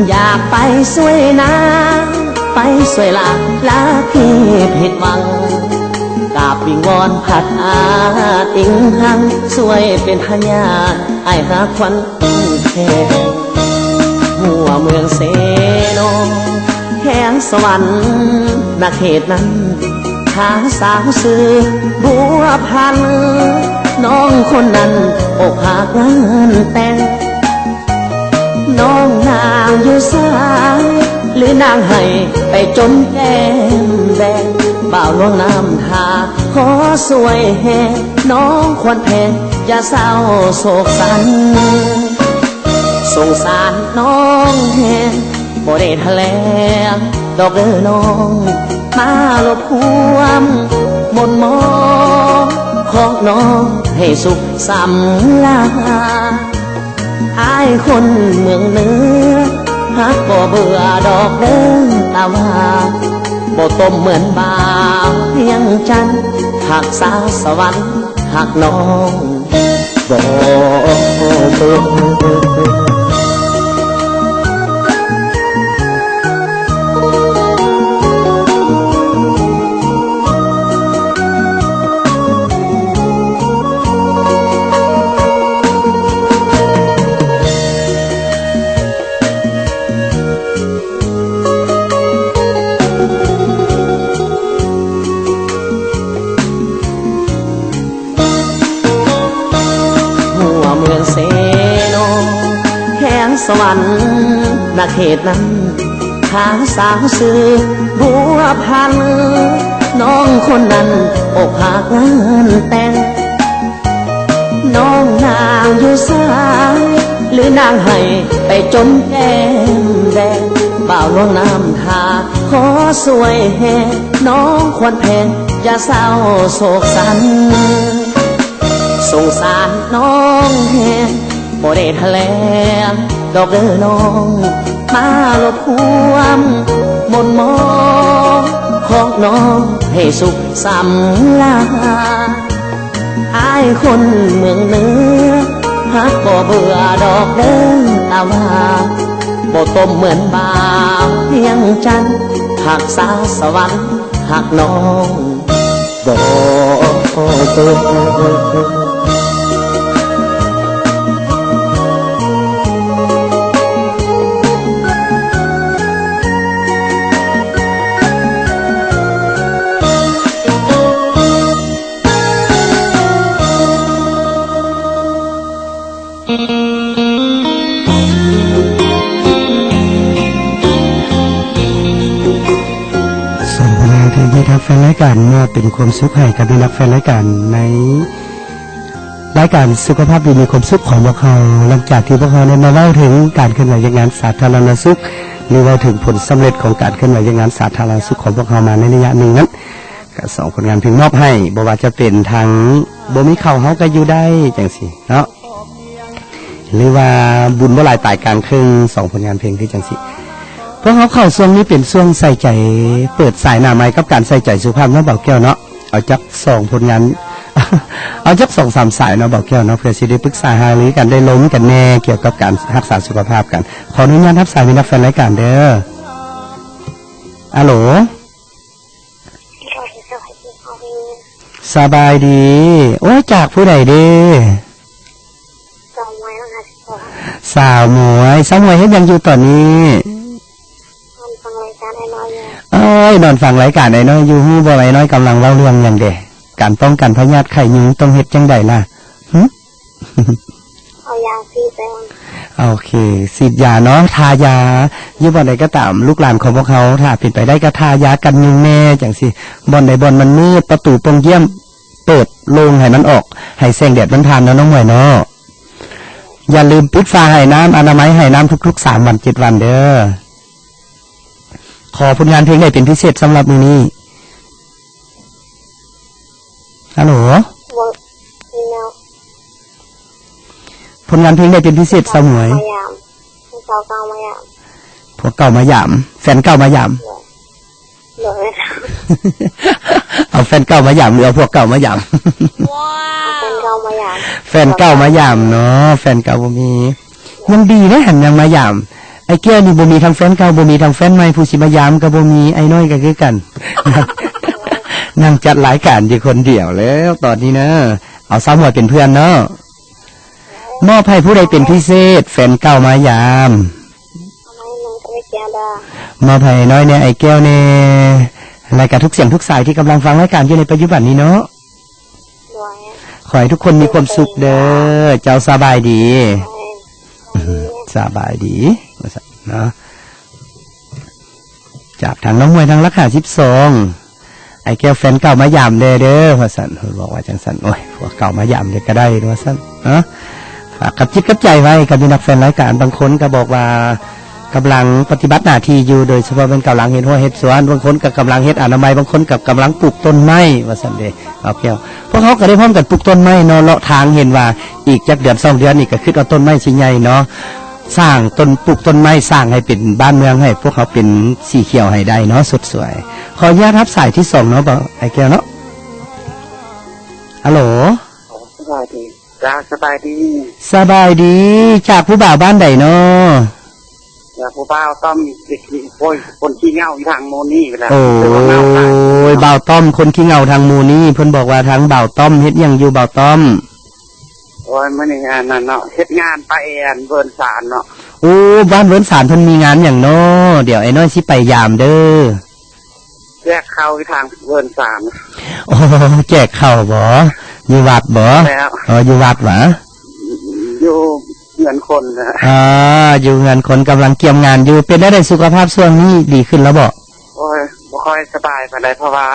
อยากไปสวยนาไปสวยลาที่ผิดหวังกราบวิงวอนผัดอาติงหังช่วยเป็นพยานให้หาควันแทน หัวเมืองเซโนแห่งสวรรค์นาเขตนั้นหาสาวซื้อบัวพันน้องคนนั้นอกหักงานแต่งน้องนางอยู่สายหรือนางให้ไปจนแก้มแดงบ่าวลวงน้ำทาขอสวยแห่น้องควรแพ้อย่าเศร้าโศกสันสงสารน้องแห่บ่ได้แถลงดอกเด้อน้องมาลบหวมมนมองของน้องให้สุขสำลาอายคนเมืองเหนือฮักบ่เบื่อดอกเดินตาว่าบ่ต้มเหมือนบ่าวเพียงจันทร์หักสาวสวรรค์หักน้องบ่เบื่อเซโนแห่งสวรรค์นาเขตนั้นหาสาวซื้อบัวพันน้องคนนั้นอกหักงานแต่งน้องนางอยู่สายหรือนางให้ไปจนแก้มแดงบ่าวลวงน้ำทาขอสวยแห่น้องควรแพ้อย่าเศร้าโศกสันสงสารน้องแห่บ่ได้แถลงดอกเด้อน้องมาลบหวมมนมองของน้องให้สุขสำลาอายคนเมืองเหนือฮักบ่เบื่อดอกเด้อตาว่าบ่ต้มเหมือนบ่าวเพียงจันทร์หักสาวสวรรค์หักน้องบ่เบื่อที่ทักแฟนรายการมาเป็นความสุขให้กับนักแฟนรายการในรายการสุขภาพดีมีความสุขของพวกเขาหลังจากที่พวกเขาได้มาเล่าถึงการเคลื่อนไหวอย่างงานสาธารณสุขหรือว่าถึงผลสำเร็จของการเคลื่อนไหวอย่างงานสาธารณสุขของพวกเขามาในระยะหนึ่งนั้นก็สองผลงานถึงมอบให้บ่ว่าจะเป็นทางบ่มีเข่าเฮาก็อยู่ได้จังสิเนาะหรือว่าบุญบ่หลายตายกลางครึ่งสองผลงานเพลงที่จังสิพวกเขาเข้าช่วงนี้เป็นช่วงใส่ใจเปิดสายหน้าไม้กับการใส่ใจสุภาพเนาะเบาแก้วเนาะเอาจักสองผลงาน เอาจัก2-3สายเนาะเบาแก้วเนาะเพื่อสิได้ปรึกษาหารือกันได้ล้มกันแน่เกี่ยวกับการรักษาสุขภาพกันขออนุญาตรับสายเป็นนักแฟนรายการเด้ออะโหลสบายดีโอ้ยจากผู้ใดเด้สาวหมวยเฮ็ดยังอยู่ตอนนี้เอ้ยนอนฟังรายการไอ้น้อยอยู่ฮู้บ่ไอ้น้อยกำลังเล่าเรื่องอย่างเด้การป้องกันพยาธิไข้ยุงต้องเฮ็ดจังไดล่ะเอายาฉีดโอเคฉีดยาเนาะทายาอยู่บ่อนใดก็ตามลูกหลานของพวกเขาถ้าเป็นไปได้ก็ทายากันยุงแน่จังซี่บ่อนใดบ่อนมันมืดประตูปงเยี่ยมเปิดโล่งให้มันออกให้แสงแดดมันผ่านเนาะน้องหมวยเนาะอย่าลืมปิดฝาให้น้ำอนามัยให้น้ำทุกๆ3 วัน 7 วันเด้อขอผลงานเพลงได้เป็นพิเศษสำหรับมื้อนี้ฮัลโหลผลงานเพลงได้เป็นพิเศษสมวยพวกเก่ามาหยามแฟนเก่ามาหยามเอาแฟนเก่ามาหยามหรือเอาพวกเก่ามาหยามแฟนเก่ามาหยามเนาะแฟนเก่าบ่มียังดีนะหันยังมาหยามไอ้แก้วนี่บ่มีทั้งแฟนเก่าบ่มีทั้งแฟนใหม่ผู้สิมายามก็บ่มีไอ้น้อยก็คือกันนั่งจัดรายการอยู่คนเดียวแล้วตอนนี้นะเอาซ้ำว่าเป็นเพื่อนเนาะมอบให้ผู้ใดเป็นพิเศษแฟนเก่ามายาม จ้า มาไผ่น้อยเนี่ยไอ้แก้วเนี่ยรายการทุกเสียงทุกสายที่กำลังฟังรายการอยู่ในปัจจุบันนี้เนาะ หน่วย ขอให้ทุกคนมีความสุขเด้อเจ้าสบายดีสบายดีเนาะจากทางน้องมวยทางราคา12ไอ้แก้วแฟนเก่ามายามเด้อว่าสั่นบอกว่าจังสั่นโอ้ยพวกเก่ามายามเด้อก็ได้ว่าสั่นเนาะฝากกับจิตกับใจไว้กับนักแฟนรายการบางคนก็บอกว่ากำลังปฏิบัติหน้าที่อยู่โดยเฉพาะเป็นกำลังเฮ็ดหัวเฮ็ดสวนบางคนก็กำลังเฮ็ดอนามัยบางคนกับกำลังปลูกต้นไม้ว่าซั่นเด้เอาแก้วพวกเขาก็ได้พร้อมกันปลูกต้นไม้เนาะเลาะทางเห็นว่าอีกจักเดือน2เดือนนี่ก็คือเอาต้นไม้สิใหญ่เนาะสร้างต้นปลูกต้นไม้สร้างให้เป็นบ้านเมืองให้พวกเขาเป็นสีเขียวให้ได้เนาะสดสวยขออนุญาตรับสายที่2เนาะบ่ไอ้แก้วเนาะฮัลโหล สบายดีจ้าสบายดี สบายดีจากผู้บ่าวบ้านใดเนาะ อย่าผู้บ่าวต้อมเด็กโอ้ยคนขี้เหงาอยู่ทางโมนี่ไปแล้ว โอ้ยบ่าวต้อมคนขี้เหงาทางหมู่นี้เพิ่นบอกว่าทางบ่าวต้อมเฮ็ดหยังอยู่บ่าวต้อม โอ้ยมื้อนี้งานนั่นเนาะเฮ็ดงานไปเวิร์นสารเนาะ โอ้บ้านเวิร์นสารเพิ่นมีงานหยังเนาะเดี๋ยวไอ้น้อยสิไปยามเด้อ แยกเข้าที่ทางเวิร์นสาร โอ้แจกข้าวบ่อยู่วัดบ่ แล้ว อ๋ออยู่วัดหวะ อยู่เงินคนนะ อยู่งานคนกำลังเกี่ยมงานอยู่เป็นได้สุขภาพช่วงนี้ดีขึ้นแล้วบ่ โอ้ยบ่ค่อยสบายปานใดเพราะว่า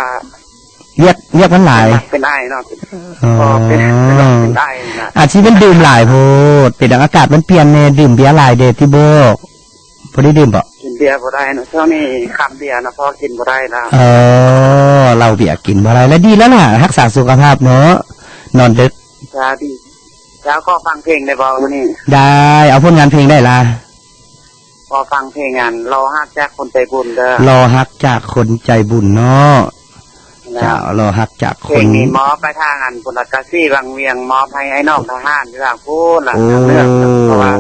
เรียกมันหลาย เป็นไอเนาะ อ๋อ เป็นไอนะ อาชีพมันดื่มหลายโพดเป็นดังอากาศมันเปลี่ยนแน่ดื่มเบียร์หลายเด้ที่บ่บ่ได้ดื่มบ่ กินเบียร์บ่ได้เนาะช่วงนี้คำเบียร์นะพอกินบ่ได้แล้ว เราเบียร์กินบ่ได้แล้วดีแล้วล่ะรักษาสุขภาพเนาะนอนดึก จ้าดีแล้วก็ฟังเพลงได้บ่มื้อนี้ ได้เอาผลงานเพลงได้ล่ะ พอฟังเพลงงานรอฮักจากคนใจบุญเด้อ รอฮักจากคนใจบุญเนาะเจ้ารอฮักจาก เพ ค ล น งนี้มอบไปทางอันปุณกาซี่บางเวียงมอบให้ไอ้น้องทหารที่ทางพูดหลัง โอ้ เรื่องเพราะว่า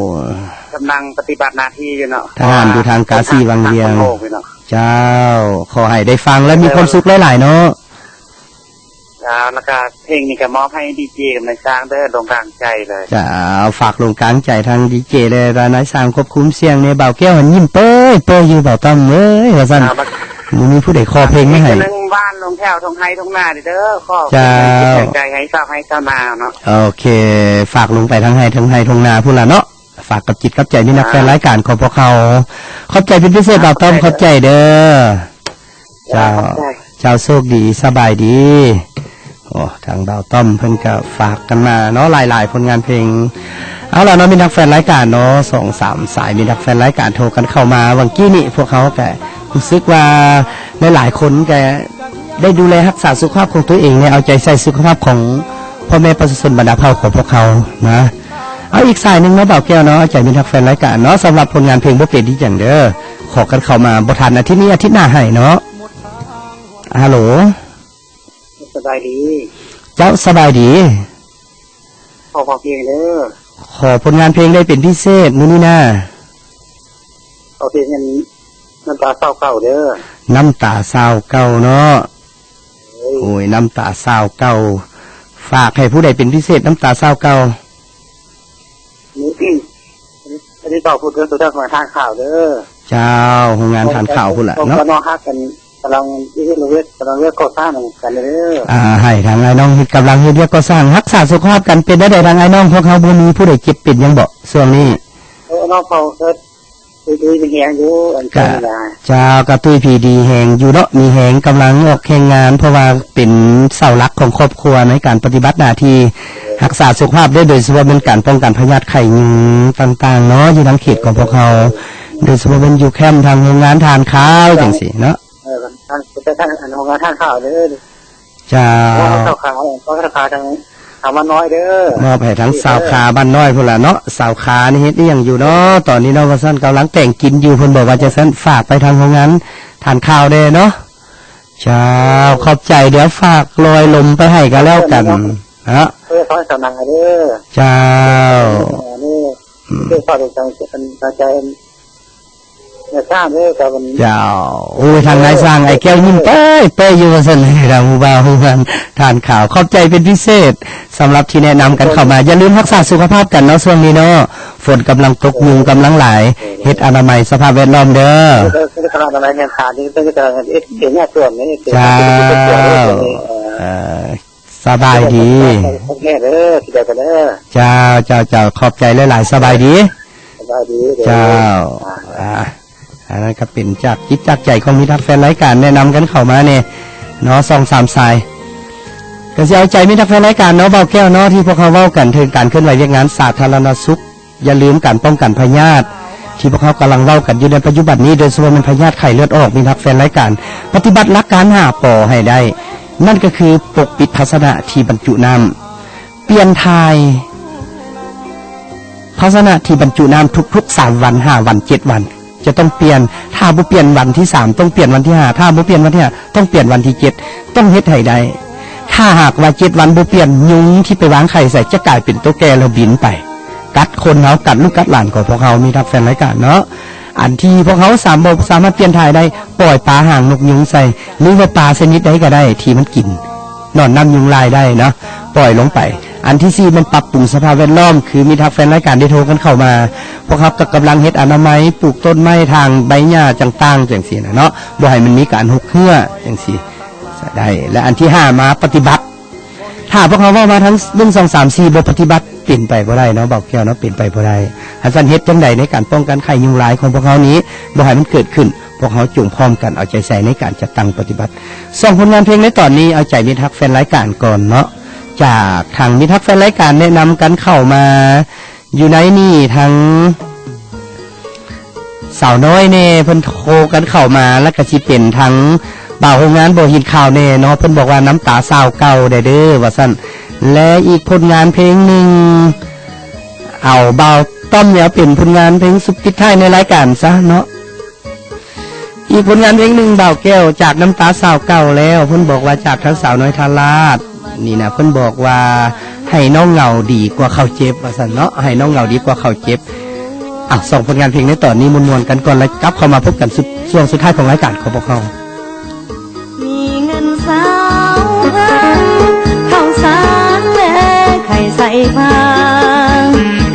กำลังปฏิบัติหน้าที่อยู่เนาะ ทหารอยู่ทางกาซี่วังเวียง ทาโลกอยู่เนาะ เจ้าขอให้ได้ฟังและมีความสุขหลายๆเนาะ แล้วก็เพลงนี้ก็มอบให้ดีเจกับนายช้างเด้อตรงกลางใจเลย จะเอาฝากลงกลางใจทางดีเจเลยรานายสร้างควบคุมเสียงในเบาแก้วหันยิ้มเป้ยอยู่เบาตั้มเอ้ยว่าซั่นมีผู้ใดขอเพลงไม่ให้ นึงบ้านลงแถวทงไห้ทงนาเด้อขอ เจ้า แรงใจให้เศร้าให้เศร้านาเนาะ โอเค ฝากลงไปทั้งให้ทงนาพูดละเนาะฝากกับจิตกับใจนี่นักแฟนรายการของพวกเขาขอบใจเป็นพิเศษเบาต้อมขอบใจเด้อเจ้าเจ้าโชคดีสบายดีโอ้ทางเบาต้อมเพิ่นก็ฝากกันมาเนาะหลายๆผลงานเพลงเอาล่ะเนาะมีนักแฟนรายการเนาะ2-3 สายมีนักแฟนรายการโทรกันเข้ามาวันกี้นี่พวกเขาแกรู้สึกว่าหลายๆคนแกได้ดูแลรักษาสุขภาพของตัวเองเนี่ยเอาใจใส่สุขภาพของพ่อแม่ประชาชนบรรดาเผ่าของพวกเขานะเอาอีกสายหนึ่งเนาะเบาแก้วเนาะใจมีนักแฟนรายการเนาะสำหรับผลงานเพลงบ่เป็นดีอย่างเด้อขอกันเข้ามาบ่ทันอาทิตย์นี้อาทิตย์หน้าให้เนาะฮัลโหล สบายดี เจ้าสบายดี ขอเพลงเด้อ ขอผลงานเพลงได้เป็นพิเศษมื้อนี้นะ เอาเพลงนี้น้ำตาเศร้าเก่าเด้อ น้ำตาสาวเก่าเนาะโอ้ยน้ำตาสาวเก่าฝากให้ผู้ใดเป็นพิเศษน้ำตาสาวเก่า นี่อันนี้ต่อพูดเรื่องตัวเรื่องของทางข่าวเด้อ เจ้าโรงงานทานข่าวพุ่นละเนาะ กำลังฮักกันกำลังเรียกก่อสร้างกันเด้อ ให้ทางไอ้น้องเฮ็ดกำลังเฮ็ดเรียกก็สร้างรักษาสุขภาพกันเป็นได้ทางไอ้น้องพวกเขาบ่มีผู้ใดเจ็บเป็นยังบ่ช่วงนี้ น้องเขาดูเป็นแหงอยู่อันนี้นะ เจ้ากระตุ้ยพีดีแหงอยู่เนาะมีแหงกำลังออกแข่งงาน เพราะว่าเป็นเสาหลักของครอบครัวในการปฏิบัติหน้าที่รักษาสุขภาพได้โดยเฉพาะเป็นการป้องกันพยาธิไข้ยุงต่างๆเนาะอยู่ทางเขตของพวกเขาโดยเฉพาะเป็นอยู่แคมป์ทางโรงงานทานข้าวจังซี่เนาะ ท่านโรงงานท่านข่าวเด้อ เจ้า ข่าวข่าวทางถามว่าน้อยเด้อ มอบให้ทั้งสาวขาบ้านน้อยพุ่นล่ะเนาะสาวขานี่เฮ็ดอีหยังอยู่เนาะตอนนี้เนาะว่าซั่นกำลังแต่งกินอยู่เพิ่นบอกว่าจะซั่นฝากไปทางโรงงานทานข้าวเด้เนาะเจ้าขอบใจเดี๋ยวฝากลอยลมไปให้กันแล้วกันฮะ เพื่อสอนสำนักเด้อ เจ้า นี่เพื่อสอนใจเนี่ยสร้างเด้อกับมัน เจ้าโอ้ยทางนายสร้างไอ้แก้วยิ้มเป้ยอยู่ว่าซั่นเลยเราผู้บ่าวผู้มันทานข้าวขอบใจเป็นพิเศษสำหรับที่แนะนำกันเข้ามาอย่าลืมรักษาสุขภาพกันเนาะช่วงนี้เนาะฝ ฝนกำลังตกยุงกำลังหลายเฮ็ดอนามัยสภาพแวดล้อมเด้อคือขนาดอะไรเนี่ยขาดนี่เป็นการเสียเนี่ยส่วนนี้เจ้าสบายดีแม่เด้อที่เดียวกันเด้อเจ้าขอบใจหลายๆสบายดีเจ้าอันนั้นก็เป็นจากจิตจากใจของมิตรแฟนรายการแนะนำกันเข้ามาเนี่ยเนาะ2-3 สายก็จะเอาใจมิตรแฟนรายการเนาะเบาแก้วเนาะที่พวกเขาเว้ากันถึงการเคลื่อนไหวเรียกงานสาธารณสุขอย่าลืมการป้องกันพยาธิที่พวกเขากำลังเว้ากันอยู่ในปัจจุบันนี้โดยเฉพาะมันพยาธิไข้เลือดออกมิตรแฟนรายการปฏิบัติหลักการ5 ป.ให้ได้นั่นก็คือปกปิดภาชนะที่บรรจุน้ำเปลี่ยนทายภาชนะที่บรรจุน้ำทุกๆ3 วัน5 วัน7 วันจะต้องเปลี่ยนถ้าบ่เปลี่ยนวันที่3ต้องเปลี่ยนวันที่5ถ้าบ่เปลี่ยนวันที่5ต้องเปลี่ยนวันที่7ต้องเฮ็ดให้ได้ถ้าหากว่า7 วันบ่เปลี่ยนยุงที่ไปวางไข่ใส่จะกลายเป็นตัวแก่แล้วบินไปกัดคนเฮากัดลูกกัดหลานของพวกเฮามีทักแฟนรายการเนาะอันที่พวกเขาสามารถเปลี่ยนถ่ายได้ปล่อยปลาหางนกยุงใส่หรือว่าปลาชนิดใดก็ได้ที่มันกินนอนน้ำยุงลายได้เนาะปล่อยลงไปอันที่4มันปรับปรุงสภาพแวดล้อมคือมีทักแฟนรายการได้โทรกันเข้ามาพวกเขาก็กำลังเฮ็ดอนามัยปลูกต้นไม้ทางใบหญ้าต่างๆจังซี่นะเนาะบ่ให้มันมีการหกเหื่อจังซี่ได้และอันที่5มาปฏิบัติถ้าพวกเขาว่ามาทั้ง1 2 3 4บ่ปฏิบัติเป็นไปบ่ได้เนาะบอกแก้วเนาะเป็นไปบ่ได้หันสันเฮ็ดจังได๋ในการป้องกันไข้ยุงลายของพวกเขานี้บ่ให้มันเกิดขึ้นพวกเขาจุ่มพร้อมกันเอาใจใส่ในการจัดตั้งปฏิบัติส่งผลงานเพลงในตอนนี้เอาใจมิตรฮักแฟนรายการก่อนเนาะจากทางมิตรฮักแฟนรายการแนะนำกันเข้ามาอยู่ในนี่ทั้งสาวน้อยเน่เพิ่นโทรกันเข้ามาแล้วก็สิเป็นทั้งบ่าวโรงงานบ่หินข่าวเน่เนาะเพิ่นบอกว่าน้ำตาสาวเก่าได้เด้อว่าซั่นและอีกผลงานเพลงหนึ่งเอาเบาต้อมเนี่ยเป็นผลงานเพลงสุดปิดท้ายในรายการซะเนาะอีกผลงานเพลงหนึ่งเบาแก้วจากน้ำตาสาวเก่าแล้วเพิ่นบอกว่าจากทั้งสาวน้อยทาราชนี่นะเพิ่นบอกว่าให้น้องเหงาดีกว่าเขาเจ็บว่าซั่นเนาะให้น้องเหงาดีกว่าเขาเจ็บส่งผลงานเพลงในตอนนี้มวนๆกันก่อนแล้วกลับเข้ามาพบกันช่วงสุดท้ายของรายการของพวกเรามีเงินสาวเข้าสารและไข่ใส่ผ้า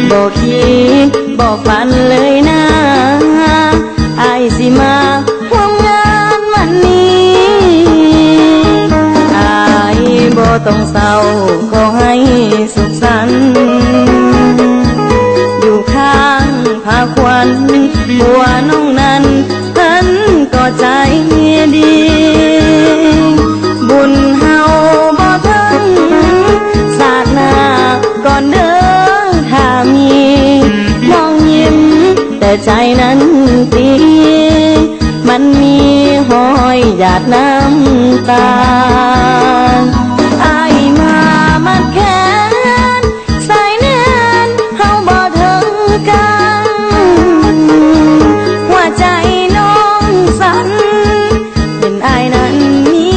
บอกคิดบอกฝันเลยนะอายสิมาร่วมงานวันนี้อายบ่ต้องเศร้าขอให้สุขสันต์อยู่ข้างพาควันหัวน้องนั้นเพิ่นก็ใจดีบุญเฮาบ่ถึงศาสนาก่อนเด้อถ้ามีมองยิ้มแต่ใจนั้นตีมันมีห้อยหยาดน้ำตาอายมามัดแขนสายแน่นเฮาบ่ถึงกันหัวใจน้องสั่นเป็นอายนั้นมี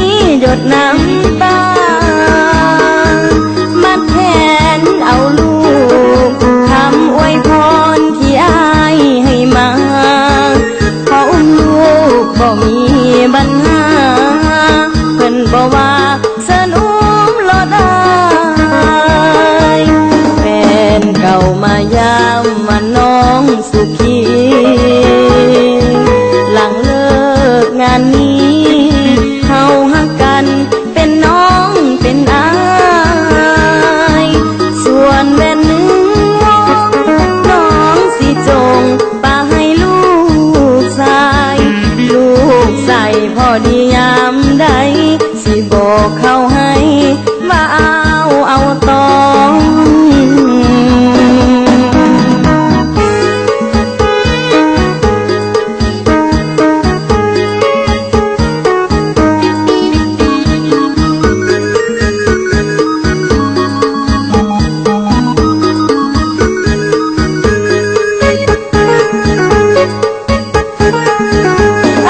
หยดน้ำตามัดแขนเอาลูกคำอวยพรที่อายให้มาขออุ้มลูกบ่มีปัญหาเพิ่นบ่ว่าเสิร์นอุ้มรถอายแฟนเก่ามายามว่าน้องสุขีหลังเลิกงานนี้เฮาฮักกันเป็นน้องเป็นอายส่วนแม่นึงมองน้องสิจงปาให้ลูกชายลูกใส่พอดียามใดสิบอกเขาให้ว่าเอาต่อ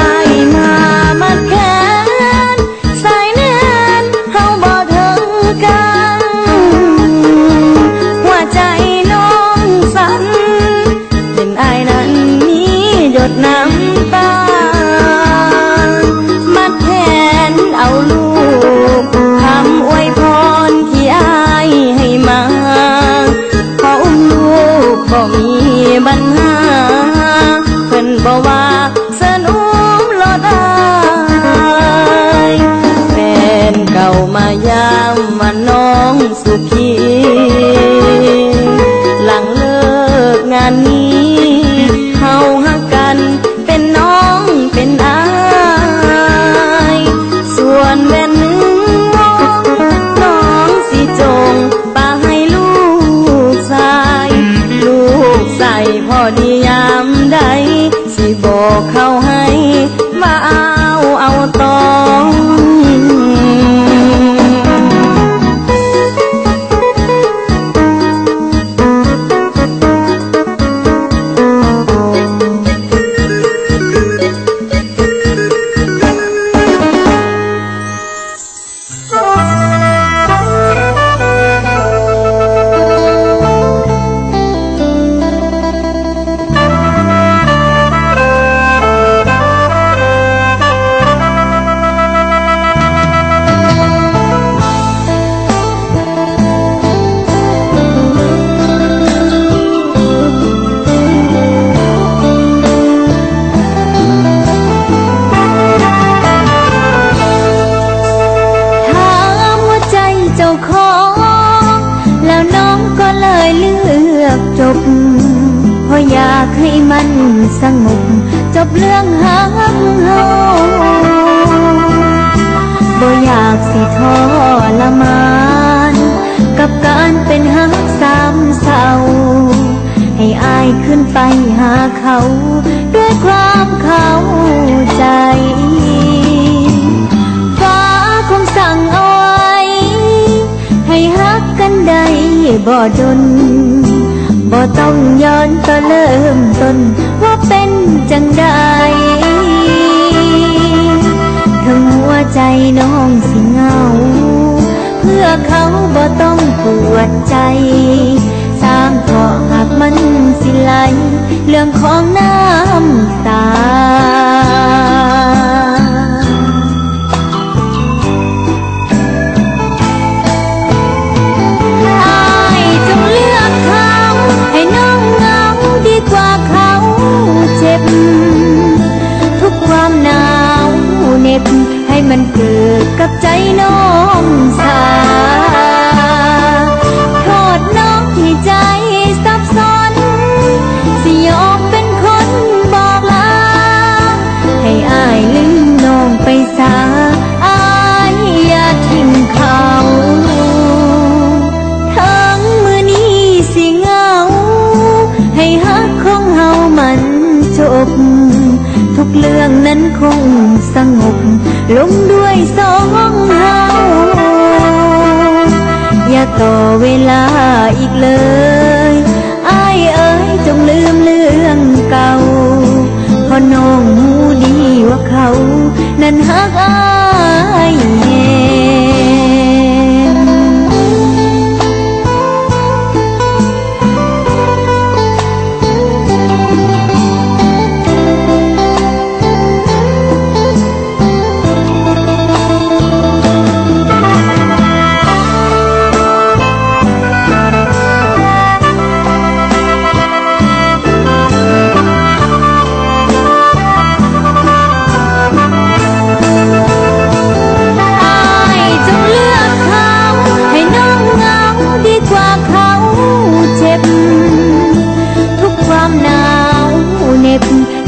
อายมามัดแขน มายามว่าน้องสุขีหลังเลิกงานนี้เฮาหักกันเป็นน้องเป็นอายส่วนแม่นึงน้องสิจงป่าให้ลูกชายลูกใส่พอดียามใดสิบอกเขาให้มาเอาตองเพราะอยากให้มันสงบจบเรื่องหักเฮาบ่อยากสิทรมานกับการเป็นหักสามเศร้าให้อายขึ้นไปหาเขาด้วยความเข้าใจฟ้าคงสั่งเอาไว้ให้หักกันได้บ่ดนบ่ต้องย้อนต่อเริ่มต้นว่าเป็นจังใดทั้งหัวใจน้องสิเหงาเพื่อเขาบ่ต้องปวดใจสร้างเพราะหากมันสิไหลเรื่องของน้ำตาทุกความหนาวเหน็บให้มันเกิดกับใจน้องสาโทษน้องที่ใจซับซ้อนสิยอมเป็นคนบอกลาให้อายลืมน้องไปซะอายอย่าทิ้งเขาทั้งมื้อนี้สิเหงาให้ฮักของเฮามันจบทุกเรื่องนั้นคงสงบลงด้วยสองเฮาอย่าต่อเวลาอีกเลยอ้ายเอ๋ยจงลืมเรื่องเก่าเพราะน้องรู้ดีว่าเขานั้นฮักอ้ายแน่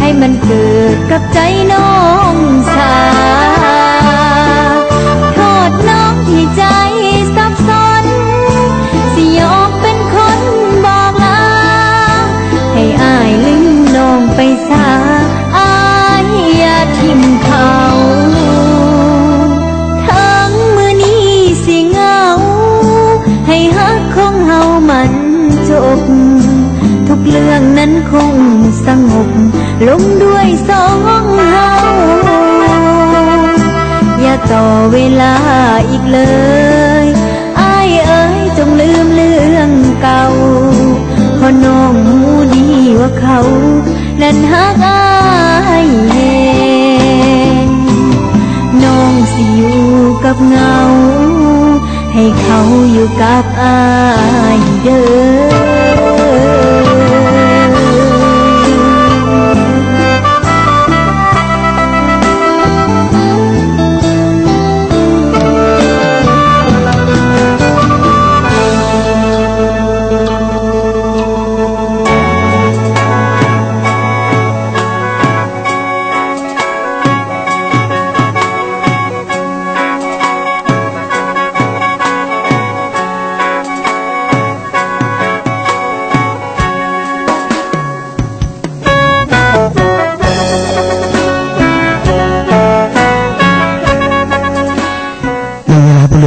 ให้มันเกิดกับใจน้องสาโทษน้องที่ใจซับซ้อนสิยอมเป็นคนบอกลาให้อายลืมน้องไปซะอายอย่าทิ้งเขาทั้งมื้อนี้สิเหงาให้ฮักของเฮามันจบทุกเรื่องนั้นคงสงบลงด้วยสองเฮาอย่าต่อเวลาอีกเลยอ้ายเอ๋ยจงลืมเรื่องเก่าเพราะน้องรู้ดีว่าเขานั้นฮักอ้ายแน่น้องสิอยู่กับเงาให้เขาอยู่กับอ้ายเด้อ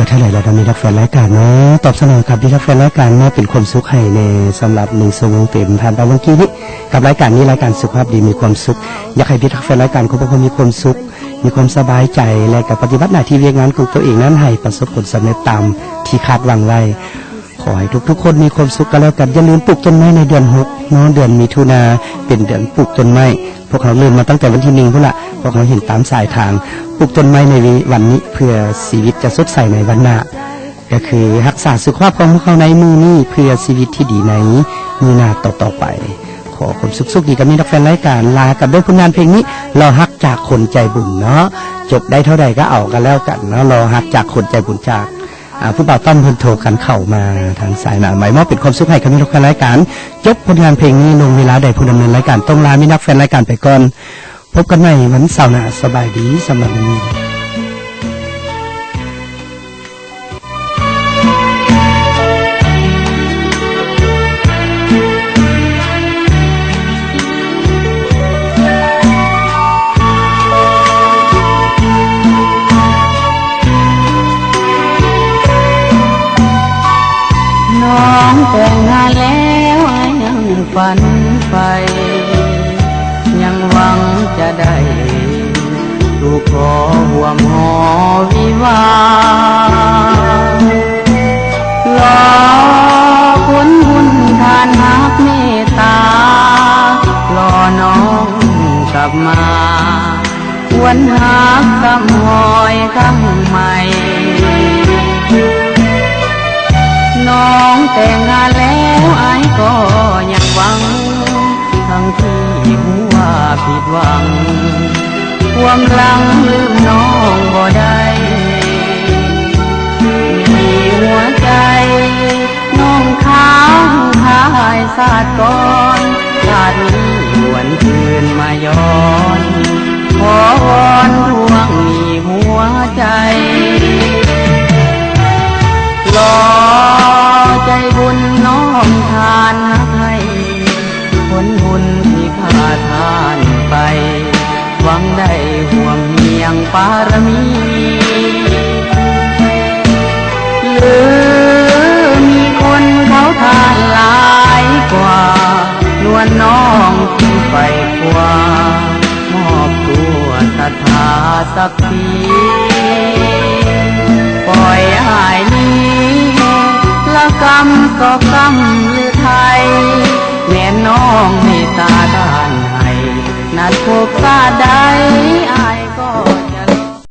เท่าไหร่แล้วมีรักแฟนรายการเนาะตอบสนองกับที่รักแฟนรายการเนาะเป็นความสุขให้ในสำหรับ1 ชั่วโมงเต็มผ่านไปเมื่อกี้นี้กับรายการนี้รายการสุขภาพดีมีความสุขอยากให้พี่รักแฟนรายการของพวกเขามีความสุขมีความสบายใจและกับปฏิบัติหน้าที่เวียงงานของตัวเองนั้นให้ประสบผลสำเร็จตามที่คาดหวังไว้ขอให้ทุกๆคนมีความสุขกันแล้วกันอย่าลืมปลูกต้นไม้ในเดือน6เนาะเดือนมิถุนาเป็นเดือนปลูกต้นไม้พวกเขาเริ่มมาตั้งแต่วันที่1พุ่นละพวกเขาเห็นตามสายทางปลูกต้นไม้ในวันนี้เพื่อชีวิตจะสดใสในวันหน้าก็คือรักษาสุขภาพของพวกเขาในมือนี้เพื่อชีวิตที่ดีในมือหน้าต่อไปขอความสุขดีกับมีนักแฟนรายการลากับด้วยผลงานเพลงนี้เราฮักจากคนใจบุญเนาะจบได้เท่าใดก็เอากันแล้วกันเนาะเราฮักจากคนใจบุญจากผู้บ่าวต้อมเพิ่นโทรกันเข้ามาทางสายหน้าหมายมอบเป็นความสุขให้กับมีนักแฟนรายการจบผลงานเพลงนี้ลงเวลาใดผู้ดำเนินรายการต้องลามีนักแฟนรายการไปก่อนพบกันใหม่วันเสาร์หน้าสบายดีสำหรับวันนี้น้องแต่งงานแล้วยังฝันไปยังหวังจะได้ลูกขอห่วงหอวิวาห์รอผลบุญทานหักเมตตารอน้องกลับมาวันหักคำหอยคำใหม่น้องแต่งงานแล้วไอ้ก็ยังหวังทั้งที่หัวผิดหวังความหลังลืมน้องบ่ได้มีหัวใจน้องค้างหายศาสตร์ก่อนชาตินี้หวนคืนมาย้อนขอวอนทวงมีหัวใจรอใจบุญน้อมทานให้ผลบุญที่ข้าทานไปหวังได้ห่วงเมียงปารมีหรือมีคนเขาทานหลายกว่านวลน้องที่ไปกว่ามอบตัวศรัทธาสักทีปล่อยหายนี้ละกรรมก็กรรม